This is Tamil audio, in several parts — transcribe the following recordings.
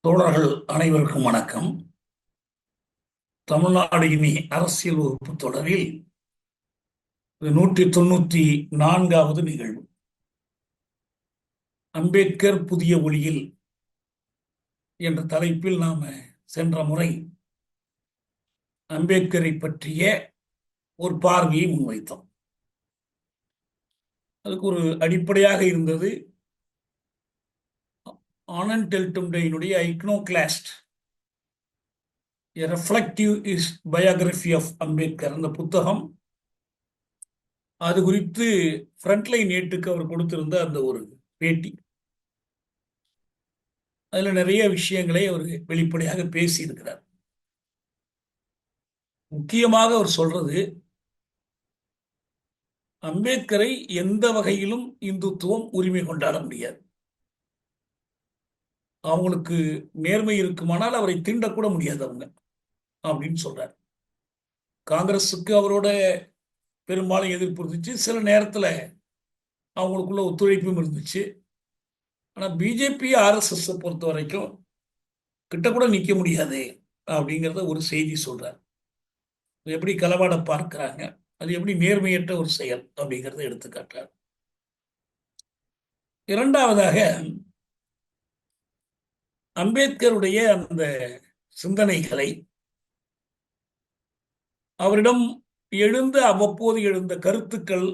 தோழர்கள் அனைவருக்கும் வணக்கம். தமிழ்நாடு இனி அரசியல் வகுப்பு தொடரில் 194வது நிகழ்வு. அம்பேத்கர் புதிய ஒளியில் என்ற தலைப்பில் நாம சென்ற முறை அம்பேத்கரை பற்றிய ஒரு பார்வையை முன்வைத்தோம். அதுக்கு ஒரு அடிப்படையாக இருந்தது Anand டெல்டும்டேயினுடைய ஐக்னோகிளாஸ்ட் A reflective is biography of Ambedkar அந்த புத்தகம். அது குறித்து ஃப்ரண்ட்லைன் ஏட்டுக்கு அவர் கொடுத்திருந்த அந்த ஒரு பேட்டி, அதுல நிறைய விஷயங்களை அவர் வெளிப்படையாக பேசி இருக்கிறார். முக்கியமாக அவர் சொல்றது, அம்பேத்கரை எந்த வகையிலும் இந்துத்துவம் உரிமை கொண்டாட முடியாது. அவங்களுக்கு நேர்மை இருக்குமானால் அவரை தீண்டக்கூட முடியாது அவங்க அப்படின்னு சொல்றார். காங்கிரஸுக்கு அவரோட பெரும்பாலும் எதிர்ப்பு இருந்துச்சு, சில நேரத்தில் அவங்களுக்குள்ள ஒத்துழைப்பும் இருந்துச்சு. ஆனால் பிஜேபி ஆர்எஸ்எஸ் பொறுத்த வரைக்கும் கிட்ட கூட நிற்க முடியாது அப்படிங்கிறத ஒரு செய்தி சொல்றார். எப்படி களவாட பார்க்கிறாங்க, அது எப்படி நேர்மையற்ற ஒரு செயல் அப்படிங்கிறத எடுத்துக்காட்டார். இரண்டாவதாக, அம்பேத்கருடைய அந்த சிந்தனைகளை, அவரிடம் அவ்வப்போது எழுந்த கருத்துக்கள்,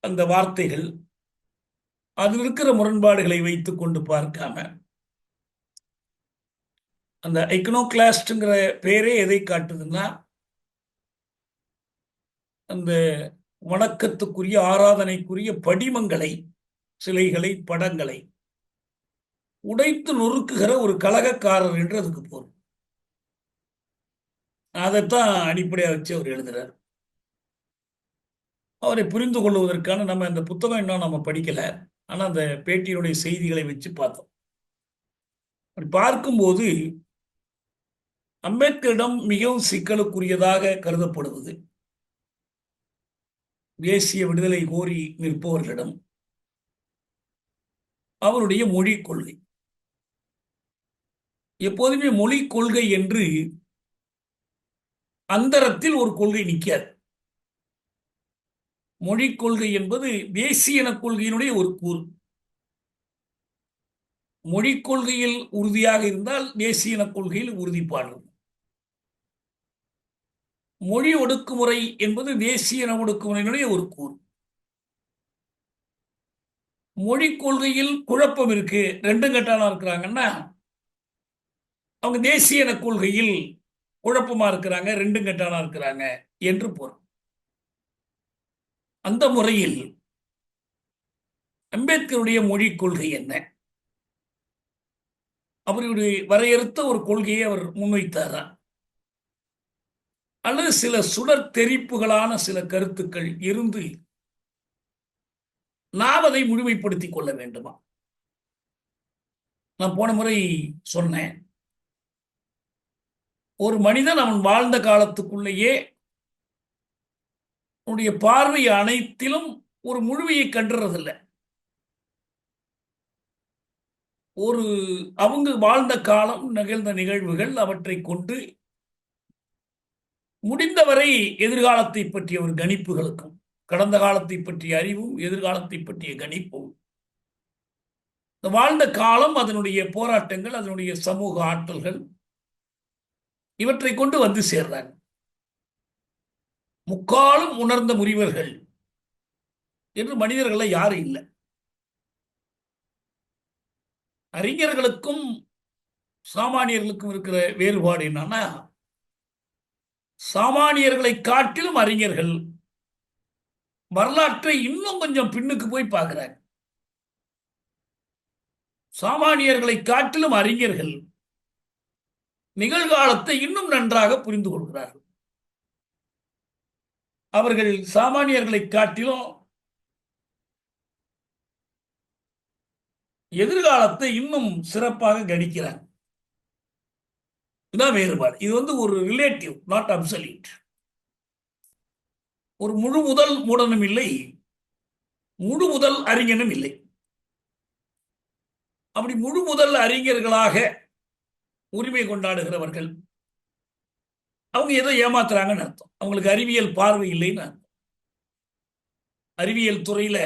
அந்த வார்த்தைகள், அதில் இருக்கிற முரண்பாடுகளை வைத்துக் கொண்டு பார்க்காம, அந்த ஐக்னோகிளாஸ்ட்ங்கிற பேரே எதை காட்டுதுன்னா, அந்த வணக்கத்துக்குரிய ஆராதனைக்குரிய படிமங்களை, சிலைகளை, படங்களை உடைத்து நொறுக்குகிற ஒரு கலகக்காரர் என்று அதுக்கு போகும். அதைத்தான் அடிப்படையாக வச்சு அவர் எழுதுறார். அவரை புரிந்து கொள்வதற்கான நம்ம அந்த புத்தகம் இன்னும் நம்ம படிக்கல, ஆனா அந்த பேட்டியினுடைய செய்திகளை வச்சு பார்த்தோம். அப்படி பார்க்கும்போது அம்பேத்கரிடம் மிகவும் சிக்கலுக்குரியதாக கருதப்படுவது, தேசிய விடுதலை கோரி நிற்பவர்களிடம் அவருடைய மொழிக் கொள்கை. எப்போதுமே மொழிக் கொள்கை என்று அந்தரத்தில் ஒரு கொள்கை நிற்காது. மொழிக் கொள்கை என்பது தேசிய இன கொள்கையினுடைய ஒரு கூறு. மொழிக் கொள்கையில் உறுதியாக இருந்தால் தேசிய இன கொள்கையில் உறுதிப்பாடு. மொழி ஒடுக்குமுறை என்பது தேசிய இன ஒடுக்குமுறையினுடைய ஒரு கூறு. மொழிக் கொள்கையில் குழப்பம் இருக்கு, ரெண்டும் கட்டாளா இருக்கிறாங்கன்னா அவங்க தேசிய இன கொள்கையில் குழப்பமா இருக்கிறாங்க, ரெண்டும் கட்டாளா இருக்கிறாங்க என்று பொருள். அந்த முறையில் அம்பேத்கருடைய மொழிக் கொள்கை என்ன? அவருடைய வரையறுத்த ஒரு கொள்கையை அவர் முன்வைத்தாரா, அல்லது சில சுடர் தெரிப்புகளான சில கருத்துக்கள் இருந்து நாம் அதை முழுமைப்படுத்திக் கொள்ள வேண்டுமா? நான் போன முறை சொன்னேன், ஒரு மனிதன் அவன் வாழ்ந்த காலத்துக்குள்ளேயே உன்னுடைய பார்வை அனைத்திலும் ஒரு முழுமையை கண்டுறதில்லை. ஒரு அவங்க வாழ்ந்த காலம், நிகழ்ந்த நிகழ்வுகள், அவற்றை கொண்டு முடிந்தவரை எதிர்காலத்தை பற்றிய ஒரு கணிப்புகளுக்கும், கடந்த காலத்தை பற்றிய அறிவும் எதிர்காலத்தை பற்றிய கணிப்பும், வாழ்ந்த காலம், அதனுடைய போராட்டங்கள், அதனுடைய சமூக ஆற்றல்கள், இவற்றை கொண்டு வந்து சேர்றாங்க. முக்காலும் உணர்ந்த முறிவர்கள் என்று மனிதர்களை யாரும் இல்லை. அறிஞர்களுக்கும் சாமானியர்களுக்கும் இருக்கிற வேறுபாடு என்னன்னா, சாமானியர்களை காட்டிலும் அறிஞர்கள் வரலாற்றை இன்னும் கொஞ்சம் பின்னுக்கு போய் பார்க்கிறாங்க. சாமானியர்களை காட்டிலும் அறிஞர்கள் நிகழ்காலத்தை இன்னும் நன்றாக புரிந்து கொள்கிறார்கள். அவர்கள் சாமானியர்களை காட்டிலும் எதிர்காலத்தை இன்னும் சிறப்பாக கணிக்கிறாங்க. இதுதான் வேறுபாடு. இது ஒரு ரிலேட்டிவ், நாட் அப்சல்யூட். ஒரு முழு முதல் மூடனும் இல்லை, முழு முதல் அறிஞனும் இல்லை. அப்படி முழு முதல் அறிஞர்களாக உரிமை கொண்டாடுகிறவர்கள் அவங்க ஏதோ ஏமாத்துறாங்கன்னு அர்த்தம். அவங்களுக்கு அறிவியல் பார்வை இல்லைன்னு அர்த்தம். அறிவியல் துறையில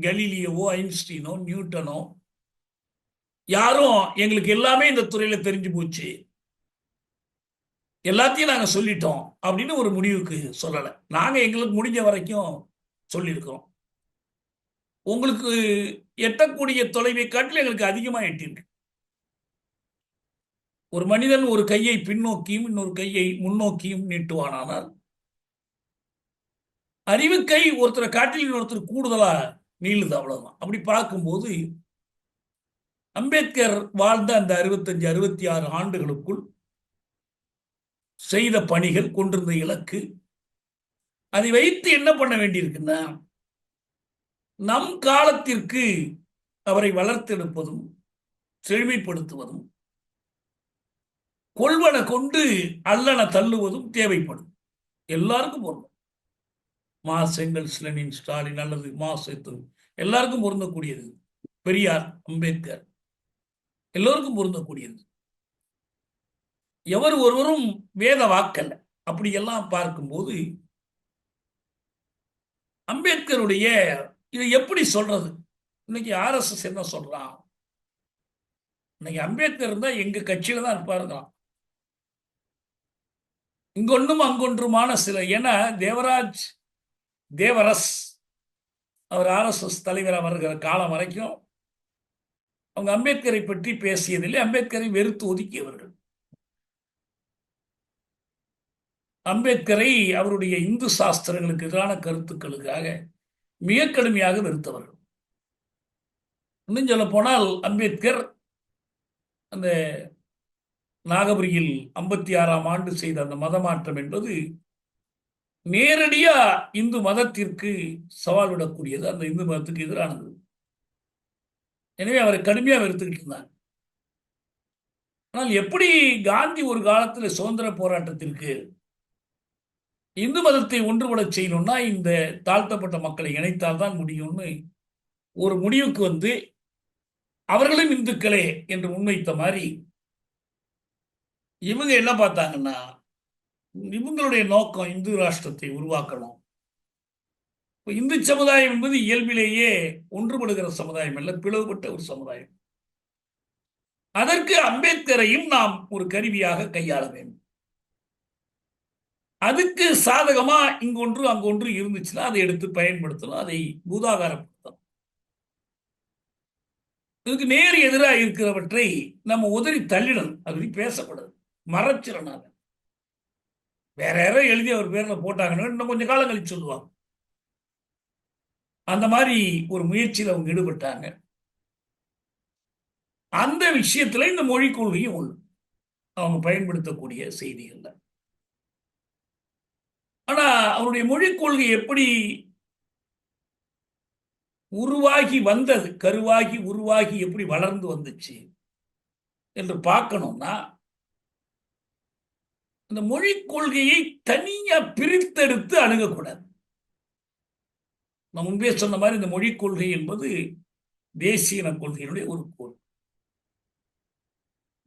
கலீலியோவோ ஐன்ஸ்டீனோ நியூட்டனோ யாரும் எங்களுக்கு எல்லாமே இந்த துறையில தெரிஞ்சு போச்சு, எல்லாத்தையும் நாங்க சொல்லிட்டோம் அப்படின்னு ஒரு முடிவுக்கு சொல்லலை. நாங்க எங்களுக்கு முடிஞ்ச வரைக்கும் சொல்லியிருக்கிறோம். உங்களுக்கு எட்டக்கூடிய தொலைவை காட்டில் எங்களுக்கு அதிகமா எட்டிருக்கு. ஒரு மனிதன் ஒரு கையை பின்னோக்கியும் இன்னொரு கையை முன்னோக்கியும் நீட்டுவானால் அறிவு கை ஒருத்தரை காட்டில் இன்னொருத்தர் கூடுதலா நீளுது, அவ்வளவுதான். அப்படி பார்க்கும்போது அம்பேத்கர் வாழ்ந்த அந்த 65 66 ஆண்டுகளுக்குள் செய்த பணிகள், கொண்டிருந்த இலக்கு, அதை வைத்து என்ன பண்ண வேண்டியிருக்குன்னா நம் காலத்திற்கு அவரை வளர்த்தெடுப்பதும் செழுமைப்படுத்துவதும் கொள்வன கொண்டு அல்லன தள்ளுவதும் தேவைப்படும். எல்லாருக்கும் பொருந்தும். மா செங்கல்ஸ், லெனின், ஸ்டாலின் அல்லது மா சேத்து எல்லாருக்கும் பொருந்தக்கூடியது. பெரியார், அம்பேத்கர் எல்லோருக்கும் பொருந்தக்கூடியது. எவர் ஒருவரும் வேத வாக்கல்ல. அப்படியெல்லாம் பார்க்கும்போது அம்பேத்கருடைய இதை எப்படி சொல்றது? இன்னைக்கு RSS என்ன சொல்றான்? இன்னைக்கு அம்பேத்கர் இருந்தா எங்க கட்சியில தான் இருப்பாருங்களாம். இங்கொன்றும் அங்கொன்றுமான சில என தேவரஸ் அவர் RSS தலைவராக வருகிற காலம் வரைக்கும் அவங்க அம்பேத்கரை பற்றி பேசியதில்லை. அம்பேத்கரை வெறுத்து ஒதுக்கியவர்கள். அம்பேத்கரை அவருடைய இந்து சாஸ்திரங்களுக்கு எதிரான கருத்துக்களுக்காக மிக கடுமையாக வெறுத்தவர்கள். இன்னும் சொல்ல போனால் அம்பேத்கர் அந்த நாகபுரியில் 56ஆம் ஆண்டு செய்த அந்த மத மாற்றம் என்பது நேரடியா இந்து மதத்திற்கு சவால் விடக்கூடியது, அந்த இந்து மதத்துக்கு எதிரானது. எனவே அவரை கடுமையா வெறுத்துக்கிட்டு இருந்தாங்க. ஆனால் எப்படி காந்தி ஒரு காலத்தில் சுதந்திர போராட்டத்திற்கு இந்து மதத்தை ஒன்றுபட செய்யணும்னா இந்த தாழ்த்தப்பட்ட மக்களை இணைத்தால் தான் முடியும்னு ஒரு முடிவுக்கு வந்து அவர்களும் இந்துக்களே என்று முன்வைத்த மாதிரி இவங்க என்ன பார்த்தாங்கன்னா, இவங்களுடைய நோக்கம் இந்து ராஷ்டிரத்தை உருவாக்கணும். இந்து சமுதாயம் என்பது இயல்பிலேயே ஒன்றுபடுகிற சமுதாயம் அல்ல, பிளவுபட்ட ஒரு சமுதாயம். அதற்கு அம்பேத்கரையும் நாம் ஒரு கருவியாக கையாள வேண்டும். அதுக்கு சாதகமா இங்கொன்று அங்கொன்று இருந்துச்சுன்னா அதை எடுத்து பயன்படுத்தணும், அதை பூதாகாரப்படுத்தணும். இதுக்கு நேர் எதிராக இருக்கிறவற்றை நம்ம உதறி தள்ளிடணும். அப்படி பேசக்கூடாது, மறைச்சிடணும். வேற யாரோ எழுதி அவர் பேர்ல போட்டாங்கன்னு இன்னும் கொஞ்சம் காலம் கழிச்சு சொல்லுவாங்க. அந்த மாதிரி ஒரு முயற்சியில் அவங்க ஈடுபட்டாங்க. அந்த விஷயத்துல இந்த மொழி கொள்கையும் ஒண்ணு அவங்க பயன்படுத்தக்கூடிய செய்திகள்ல. ஆனா அவருடைய மொழிக் கொள்கை எப்படி உருவாகி வந்தது, கருவாகி உருவாகி எப்படி வளர்ந்து வந்துச்சு என்று பார்க்கணும்னா அந்த மொழிக் கொள்கையை தனியா பிரித்தெடுத்து அணுகக்கூடாது. நான் முன்பே சொன்ன மாதிரி இந்த மொழிக் கொள்கை என்பது தேசிய கொள்கையினுடைய ஒரு கோள்.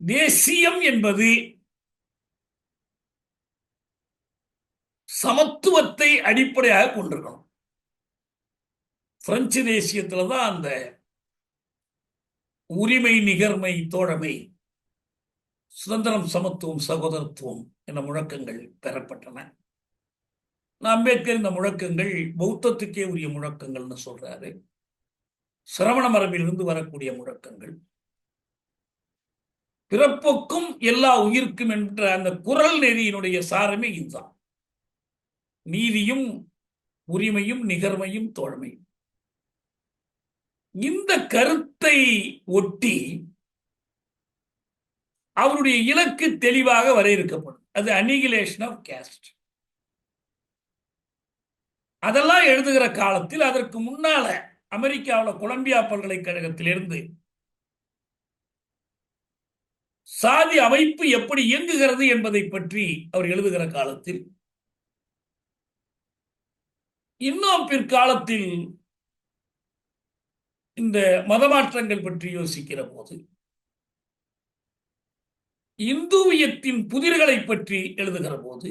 தேசியம் என்பது சமத்துவத்தை அடிப்படையாக கொண்டிருக்கணும். பிரெஞ்சு தேசியத்துல தான் அந்த உரிமை, நிகர்மை, தோழமை, சுதந்திரம், சமத்துவம், சகோதரத்துவம் என்ற முழக்கங்கள் பெறப்பட்டன. அம்பேத்கர் இந்த முழக்கங்கள் பௌத்தத்துக்கே உரிய முழக்கங்கள்னு சொல்றாரு. சிரவண மரபிலிருந்து வரக்கூடிய முழக்கங்கள். பிறப்புக்கும் எல்லா உயிர்க்கும் என்ற அந்த குரல் நெறியினுடைய சாரமே இதுதான். நீதியும் உரிமையும் நிகர்மையும் தோழமையும். இந்த கருத்தை ஒட்டி அவருடைய இலக்கு தெளிவாக வரையறுக்கப்படும். அது அனிகிலேஷன் ஆஃப் கேஸ்ட். அதெல்லாம் எழுதுகிற காலத்தில் அதற்கு முன்னால அமெரிக்காவில் கொலம்பியா பல்கலைக்கழகத்திலிருந்து சாதி அமைப்பு எப்படி இயங்குகிறது என்பதை பற்றி அவர் எழுதுகிற காலத்தில், இன்னும் பிற்காலத்தில் இந்த மதமாற்றங்கள் பற்றி யோசிக்கிற போது இந்துவியத்தின் புதிர்களை பற்றி எழுதுகிற போது,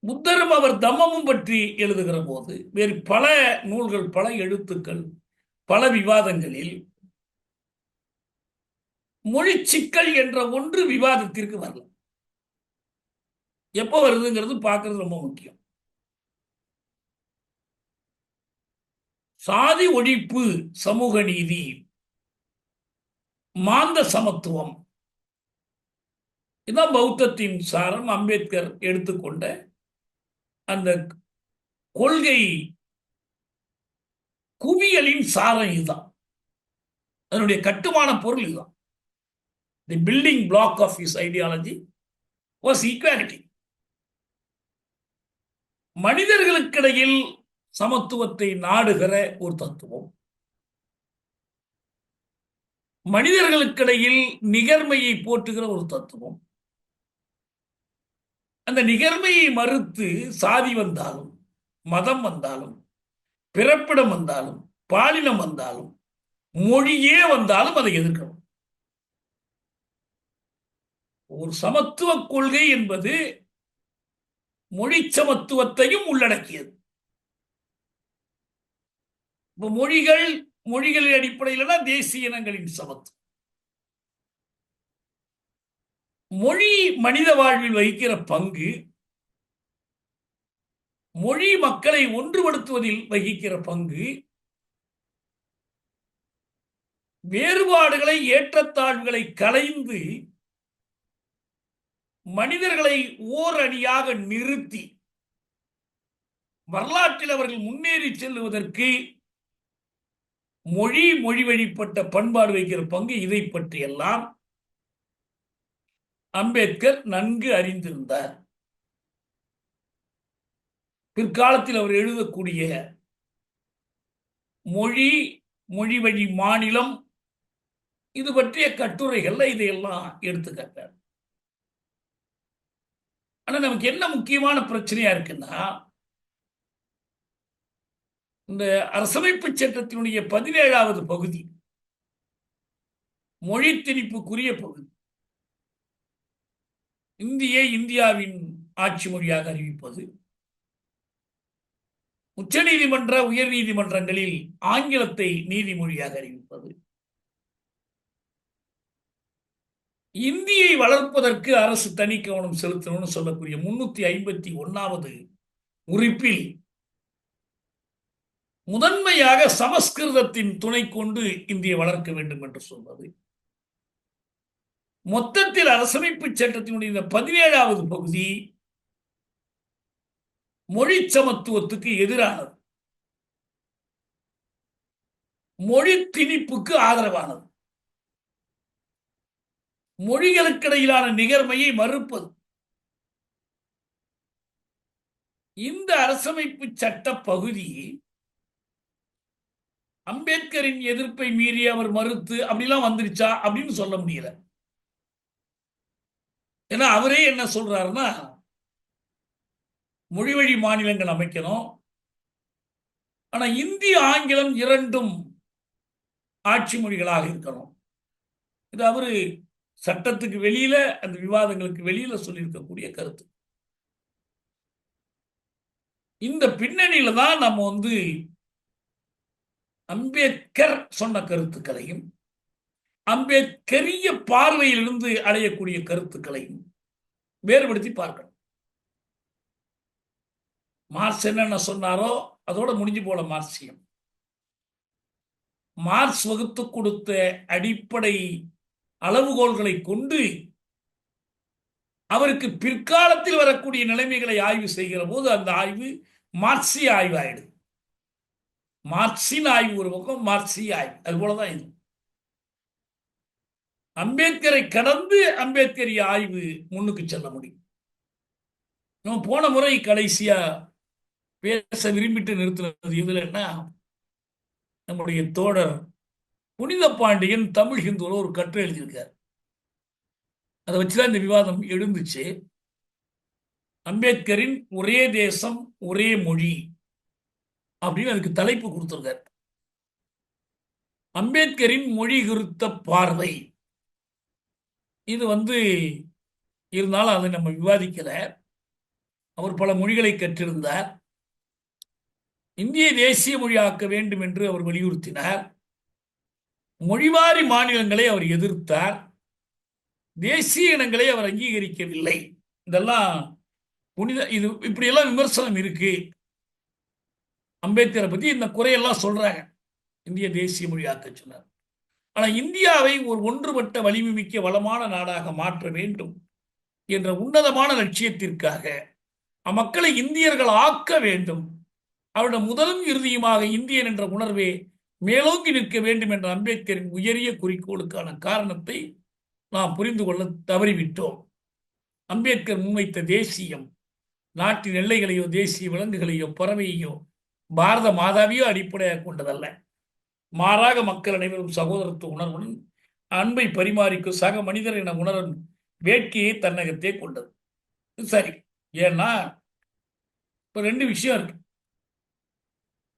புத்தரும் அவர் தம்மமும் பற்றி எழுதுகிற போது, வேறு பல நூல்கள், பல எழுத்துக்கள், பல விவாதங்களில் மொழி சிக்கல் என்ற ஒன்று விவாதத்திற்கு வரல. எப்போ வருதுங்கிறது பார்க்கறது ரொம்ப முக்கியம். சாதி ஒழிப்பு, சமூக நீதி, மாந்த சமத்துவம், இதான் பௌத்தத்தின் சாரம். அம்பேத்கர் எடுத்துக்கொண்ட அந்த கொள்கை குவியலின் சாரம் இதுதான். அதனுடைய கட்டுமான பொருள் இதுதான். The building block of his ideology was equality. மனிதர்களுக்கிடையில் சமத்துவத்தை நாடுகிற ஒரு தத்துவம், மனிதர்களுக்கிடையில் நிகர்மையை போற்றுகிற ஒரு தத்துவம். அந்த நிகர்மையை மறுத்து சாதி வந்தாலும், மதம் வந்தாலும், பிறப்பிடம் வந்தாலும், பாலினம் வந்தாலும், மொழியே வந்தாலும் அதை எதிர்க்கணும். ஒரு சமத்துவ கொள்கை என்பது மொழி சமத்துவத்தையும் உள்ளடக்கியது. மொழிகளின் அடிப்படையில் தேசிய இனங்களின் சமத்துவம். மொழி மனித வாழ்வில் வகிக்கிற பங்கு, மொழி மக்களை ஒன்றுபடுத்துவதில் வகிக்கிற பங்கு, வேறுபாடுகளை, ஏற்றத்தாழ்வுகளை களைந்து மனிதர்களை ஓர் அணியாக நிறுத்தி வரலாற்றில் அவர்கள் முன்னேறி செல்லுவதற்கு மொழி வழிப்பட்ட பண்பாடு வைக்கிற பங்கு, இதை பற்றியெல்லாம் அம்பேத்கர் நன்கு அறிந்திருந்தார். பிற்காலத்தில் அவர் எழுதக்கூடிய மொழி வழி மாநிலம், இது பற்றிய கட்டுரைகள்ல இதையெல்லாம் எடுத்துக்காட்டார். ஆனா நமக்கு என்ன முக்கியமான பிரச்சனையா இருக்குன்னா, இந்த அரசமைப்பு சட்டத்தினுடைய 17வது பகுதி மொழி திணிப்புக்குரிய பகுதி. இந்தியாவின் ஆட்சி மொழியாக அறிவிப்பது, உச்ச நீதிமன்ற, உயர் நீதிமன்றங்களில் ஆங்கிலத்தை நீதிமொழியாக அறிவிப்பது, இந்தியை வளர்ப்பதற்கு அரசு தனி கவனம் செலுத்தணும்னு சொல்லக்கூடிய 351வது உறுப்பில் முதன்மையாக சமஸ்கிருதத்தின் துணை கொண்டு இந்தியை வளர்க்க வேண்டும் என்று சொல்வது, மொத்தத்தில் அரசமைப்பு சட்டத்தினுடைய 17வது பகுதி மொழி சமத்துவத்துக்கு எதிரானது, மொழி திணிப்புக்கு ஆதரவானது, மொழிகளுக்கிடையிலான நிகர்மையை மறுப்பது. இந்த அரசமைப்பு சட்ட பகுதி அம்பேத்கரின் எதிர்ப்பை மீறி அவர் மறுத்து அப்படிலாம் வந்துருச்சா அப்படின்னு சொல்ல முடியல. ஏன்னா அவரே என்ன சொல்றாருன்னா, மொழி வழி மாநிலங்கள் அமைக்கணும், ஆனா இந்தி ஆங்கிலம் இரண்டும் ஆட்சி மொழிகளாக இருக்கணும். இது அவரு சட்டத்துக்கு வெளியில, அந்த விவாதங்களுக்கு வெளியில சொல்லியிருக்கக்கூடிய கருத்து. இந்த பின்னணியில தான் நம்ம அம்பேத்கர் சொன்ன கருத்துக்களையும், அம்பேத்கரிய பார்வையிலிருந்து அடையக்கூடிய கருத்துக்களையும் வேறுபடுத்தி பார்க்கணும். மார்க்ஸ் என்னென்ன சொன்னாரோ அதோட முடிஞ்சு போல மார்க்சியம். மார்க்ஸ் வகுத்து கொடுத்த அடிப்படை அளவுகோல்களை கொண்டு அவருக்கு பிற்காலத்தில் வரக்கூடிய நிலைமைகளை ஆய்வு செய்கிற போது அந்த ஆய்வு மார்க்சிய ஆய்வு ஆயிடுது. மார்க்சின் ஆய்வு ஒரு பக்கம், மார்க்சிய ஆய்வு அது போலதான் இது. அம்பேத்கரை கடந்து அம்பேத்கரிய ஆய்வு முன்னுக்கு செல்ல முடியும். நம்ம போன முறை கடைசியா பேச விரும்பிட்டு நிறுத்தினது இதுலன்னா, நம்முடைய தோழர் புனித பாண்டியன் தமிழ் ஹிந்துல ஒரு கட்டுரை எழுதியிருக்கார். அதை வச்சுதான் இந்த விவாதம் எழுந்துச்சு. அம்பேத்கரின் ஒரே தேசம் ஒரே மொழி அப்படின்னு அதுக்கு தலைப்பு கொடுத்திருக்கார். அம்பேத்கரின் மொழி குறித்த பார்வை இது இருந்தாலும் அதை நம்ம விவாதிக்கல. அவர் பல மொழிகளை கற்றிருந்தார். இந்திய தேசிய மொழியாக்க வேண்டும் என்று அவர் வலியுறுத்தினார். மொழிவாரி மாநிலங்களை அவர் எதிர்த்தார். தேசிய இனங்களை அவர் அங்கீகரிக்கவில்லை. இதெல்லாம் இது இப்படியெல்லாம் விமர்சனம் இருக்கு. அம்பேத்கரை பத்தி இந்த குறையெல்லாம் சொல்றாங்க. இந்திய தேசிய மொழியாக்க சொன்னார். ஆனா இந்தியாவை ஒரு ஒன்றுபட்ட வலிமை மிக்க வளமான நாடாக மாற்ற வேண்டும் என்ற உன்னதமான லட்சியத்திற்காக மக்களை இந்தியர்கள் ஆக்க வேண்டும். அவருடைய முதலும் இறுதியுமாக இந்தியன் என்ற உணர்வே மேலோங்கி நிற்க வேண்டும் என்ற அம்பேத்கரின் உயரிய குறிக்கோளுக்கான காரணத்தை நாம் புரிந்து கொள்ள தவறிவிட்டோம். அம்பேத்கர் முன்வைத்த தேசியம் நாட்டின் எல்லைகளையோ தேசிய விலங்குகளையோ பறவையோ பாரத மாதாவையோ அடிப்படையாக கொண்டதல்ல. மாறாக மக்கள் அனைவரும் சகோதரத்துவ உணர்வுடன் அன்பை பரிமாறிக்கும் சக மனிதர் என உணரும் வேட்கையை தன்னகத்தே கொண்டது. சரி, ஏன்னா இப்ப ரெண்டு விஷயம் இருக்கு.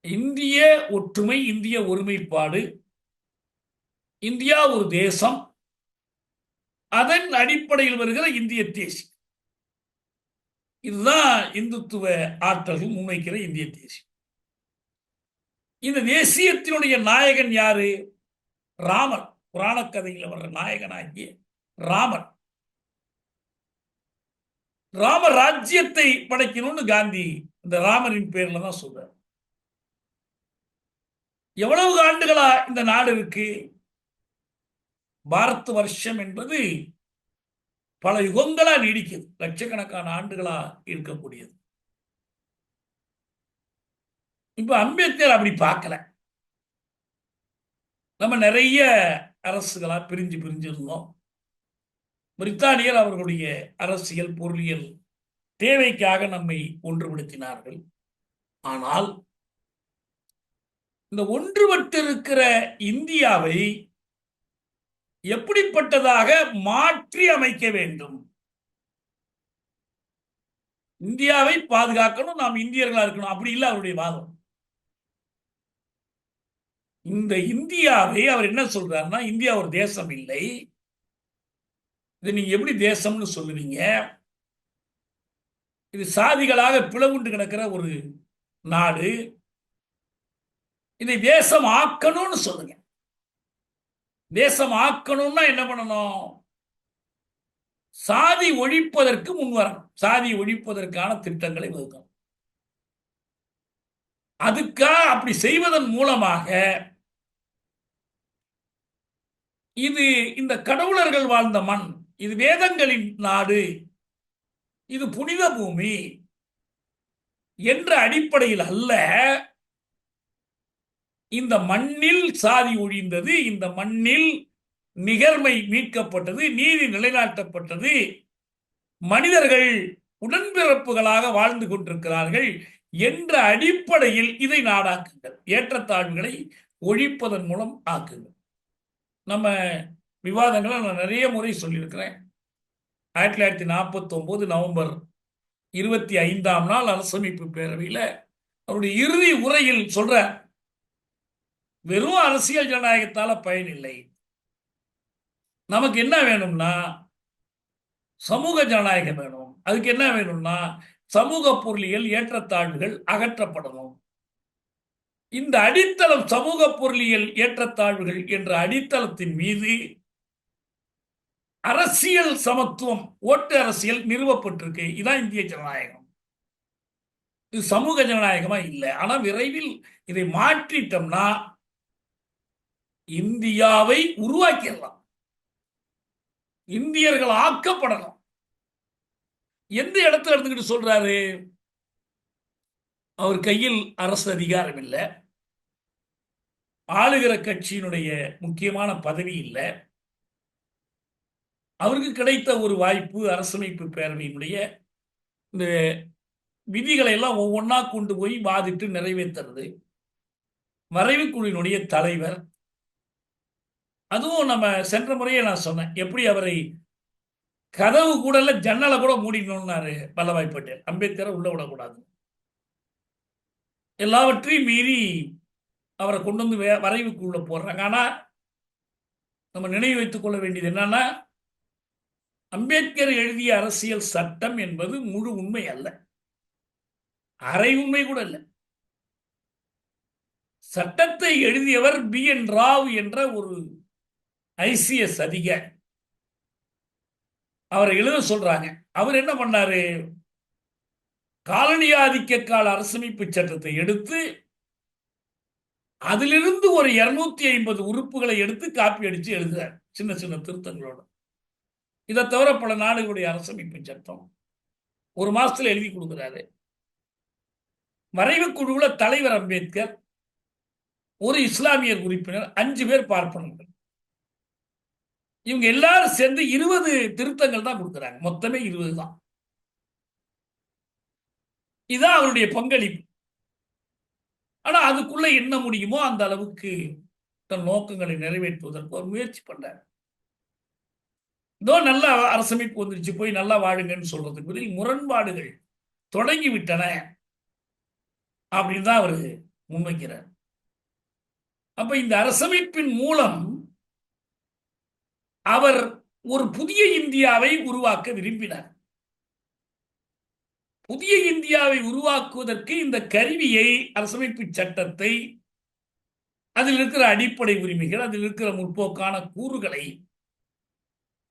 இந்திய ஒற்றுமை, இந்திய ஒருமைப்பாடு, இந்தியா ஒரு தேசம், அதன் அடிப்படையில் வருகிற இந்திய தேசியம். இதுதான் இந்துத்துவ ஆற்றல்கள் முன்வைக்கிற இந்திய தேசியம். இந்த தேசியத்தினுடைய நாயகன் யாரு? ராமன். புராண கதையில் வர்ற நாயகனாகிய ராமன். ராம ராஜ்யத்தை படைக்கணும்னு காந்தி இந்த ராமரின் பேர்ல தான் சொல்றார். எவ்வளவு ஆண்டுகளா இந்த நாடு இருக்கு? பாரத் வருஷம் என்பது பல யுகங்களா நீடிக்குது. லட்சக்கணக்கான ஆண்டுகளா இருக்கக்கூடியது. இப்ப அம்பேத்கர் அப்படி பார்க்கல. நம்ம நிறைய அரசுகளா பிரிஞ்சு இருந்தோம். பிரித்தானியர் அவர்களுடைய அரசியல் பொருளியல் தேவைக்காக நம்மை ஒன்றுபடுத்தினார்கள். ஆனால் இந்த ஒன்றுபட்டிருக்கிற இந்தியாவை எப்படிப்பட்டதாக மாற்றி அமைக்க வேண்டும்? இந்தியாவை பாதுகாக்கணும், நாம் இந்தியர்களா இருக்கணும், அப்படி இல்லை அவருடைய வாதம். இந்த இந்தியாவை அவர் என்ன சொல்றாருன்னா, இந்தியா ஒரு தேசம் இல்லை. இது நீங்க எப்படி தேசம்னு சொல்லுவீங்க? இது சாதிகளாக பிளவுண்டு கிடக்கிற ஒரு நாடு. இதை தேசம் ஆக்கணும்னு சொல்லுங்க. தேசம் ஆக்கணும்னா என்ன பண்ணணும்? சாதி ஒழிப்பதற்கு முன்வரணும். சாதி ஒழிப்பதற்கான திட்டங்களை வகுக்கணும். அதுக்காக அப்படி செய்வதன் மூலமாக இது இந்த கடவுளர்கள் வாழ்ந்த மண், இது வேதங்களின் நாடு, இது புனித பூமி என்ற அடிப்படையில் அல்ல. இந்த மண்ணில் சாதி ஒழிந்தது, இந்த மண்ணில் நிகர்மை மீட்கப்பட்டது, நீதி நிலைநாட்டப்பட்டது, மனிதர்கள் உடன்பிறப்புகளாக வாழ்ந்து கொண்டிருக்கிறார்கள் என்ற அடிப்படையில் இதை நாடாக்குங்கள். ஏற்றத்தாழ்வுகளை ஒழிப்பதன் மூலம் ஆக்குங்கள். நம்ம விவாதங்களை நான் நிறைய முறை சொல்லியிருக்கிறேன். 1949 நவம்பர் 25ஆம் நாள் அரசமைப்பு பேரவையில் அவருடைய இறுதி உரையில் சொல்ற, வெறும் அரசியல் ஜனநாயகத்தால பயனில்லை, நமக்கு என்ன வேணும்னா சமூக ஜனநாயகம் வேணும். அதுக்கு என்ன வேணும்னா சமூக பொருளியல் ஏற்றத்தாழ்வுகள் அகற்றப்படணும். இந்த அடித்தளம் சமூக பொருளியல் ஏற்றத்தாழ்வுகள் என்ற அடித்தளத்தின் மீது அரசியல் சமத்துவம், ஓட்டு அரசியல் நிறுவப்பட்டிருக்கு. இதான் இந்திய ஜனநாயகம். இது சமூக ஜனநாயகமா இல்லை. ஆனா விரைவில் இதை மாற்றிட்டோம்னா இந்தியாவை உருவாக்கிடலாம், இந்தியர்கள் ஆக்கப்படலாம். எந்த இடத்துல எடுத்துக்கிட்டு சொல்றாரு? அவர் கையில் அரசு அதிகாரம் இல்லை, ஆளுகிற கட்சியினுடைய முக்கியமான பதவி இல்லை. அவருக்கு கிடைத்த ஒரு வாய்ப்பு அரசமைப்பு பேரவையினுடைய இந்த விதிகளை எல்லாம் ஒவ்வொன்றா கொண்டு போய் வாதிட்டு நிறைவேற்றுறது. வரைவு குழுவினுடைய தலைவர். அதுவும் நம்ம சென்ற முறையே நான் சொன்னேன், எப்படி அவரை கதவு கூட இல்லை, ஜன்னலை கூட மூடிடணும்னாரு வல்லபாய் பட்டேல். அம்பேத்கரை உள்ள விடக்கூடாது. எல்லாவற்றையும் மீறி அவரை கொண்டு வந்து வரைவுக்குள்ள போடுறாங்க. ஆனா நம்ம நினைவு வைத்துக் கொள்ள வேண்டியது என்னன்னா, அம்பேத்கர் எழுதிய அரசியல் சட்டம் என்பது முழு உண்மை அல்ல, அரை உண்மை கூட இல்லை. சட்டத்தை எழுதியவர் B.N. ராவ் என்ற ஒரு ICS அதிகாரி. அவரை எழுத சொல்றாங்க. அவர் என்ன பண்ணாரு, காலனி ஆதிக்க கால அரசமைப்பு சட்டத்தை எடுத்து அதிலிருந்து ஒரு 250 உறுப்புகளை எடுத்து காப்பி அடிச்சு எழுதுறார், சின்ன சின்ன திருத்தங்களோட. இதை தவிர பல நாடுகளுடைய அரசமைப்பு சட்டம் ஒரு மாசத்துல எழுதி கொடுக்கிறாரு. வரைவு குழுவுல தலைவர் அம்பேத்கர், ஒரு இஸ்லாமியர் உறுப்பினர், 5 பேர் பார்ப்பனர்கள். இவங்க எல்லாரும் சேர்ந்து 20 திருத்தங்கள் தான் கொடுக்குறாங்க. மொத்தமே 20 தான். இதான் அவருடைய பங்களிப்பு. ஆனா அதுக்குள்ள என்ன முடியுமோ அந்த அளவுக்கு தன் நோக்கங்களை நிறைவேற்றுவதற்கு ஒரு முயற்சி பண்றாரு. இதோ நல்ல அரசமைப்பு வந்துருச்சு, போய் நல்லா வாழுங்கன்னு சொல்றதுக்கு பதில் முரண்பாடுகள் தொடங்கி விட்டன அப்படின்னு தான் அவரு முன்வைக்கிறார். அப்ப இந்த அரசமைப்பின் மூலம் அவர் ஒரு புதிய இந்தியாவை உருவாக்க விரும்பினார். புதிய இந்தியாவை உருவாக்குவதற்கு இந்த கருவியை, அரசமைப்பு சட்டத்தை, அதில் இருக்கிற அடிப்படை உரிமைகள், அதில் இருக்கிற முற்போக்கான கூறுகளை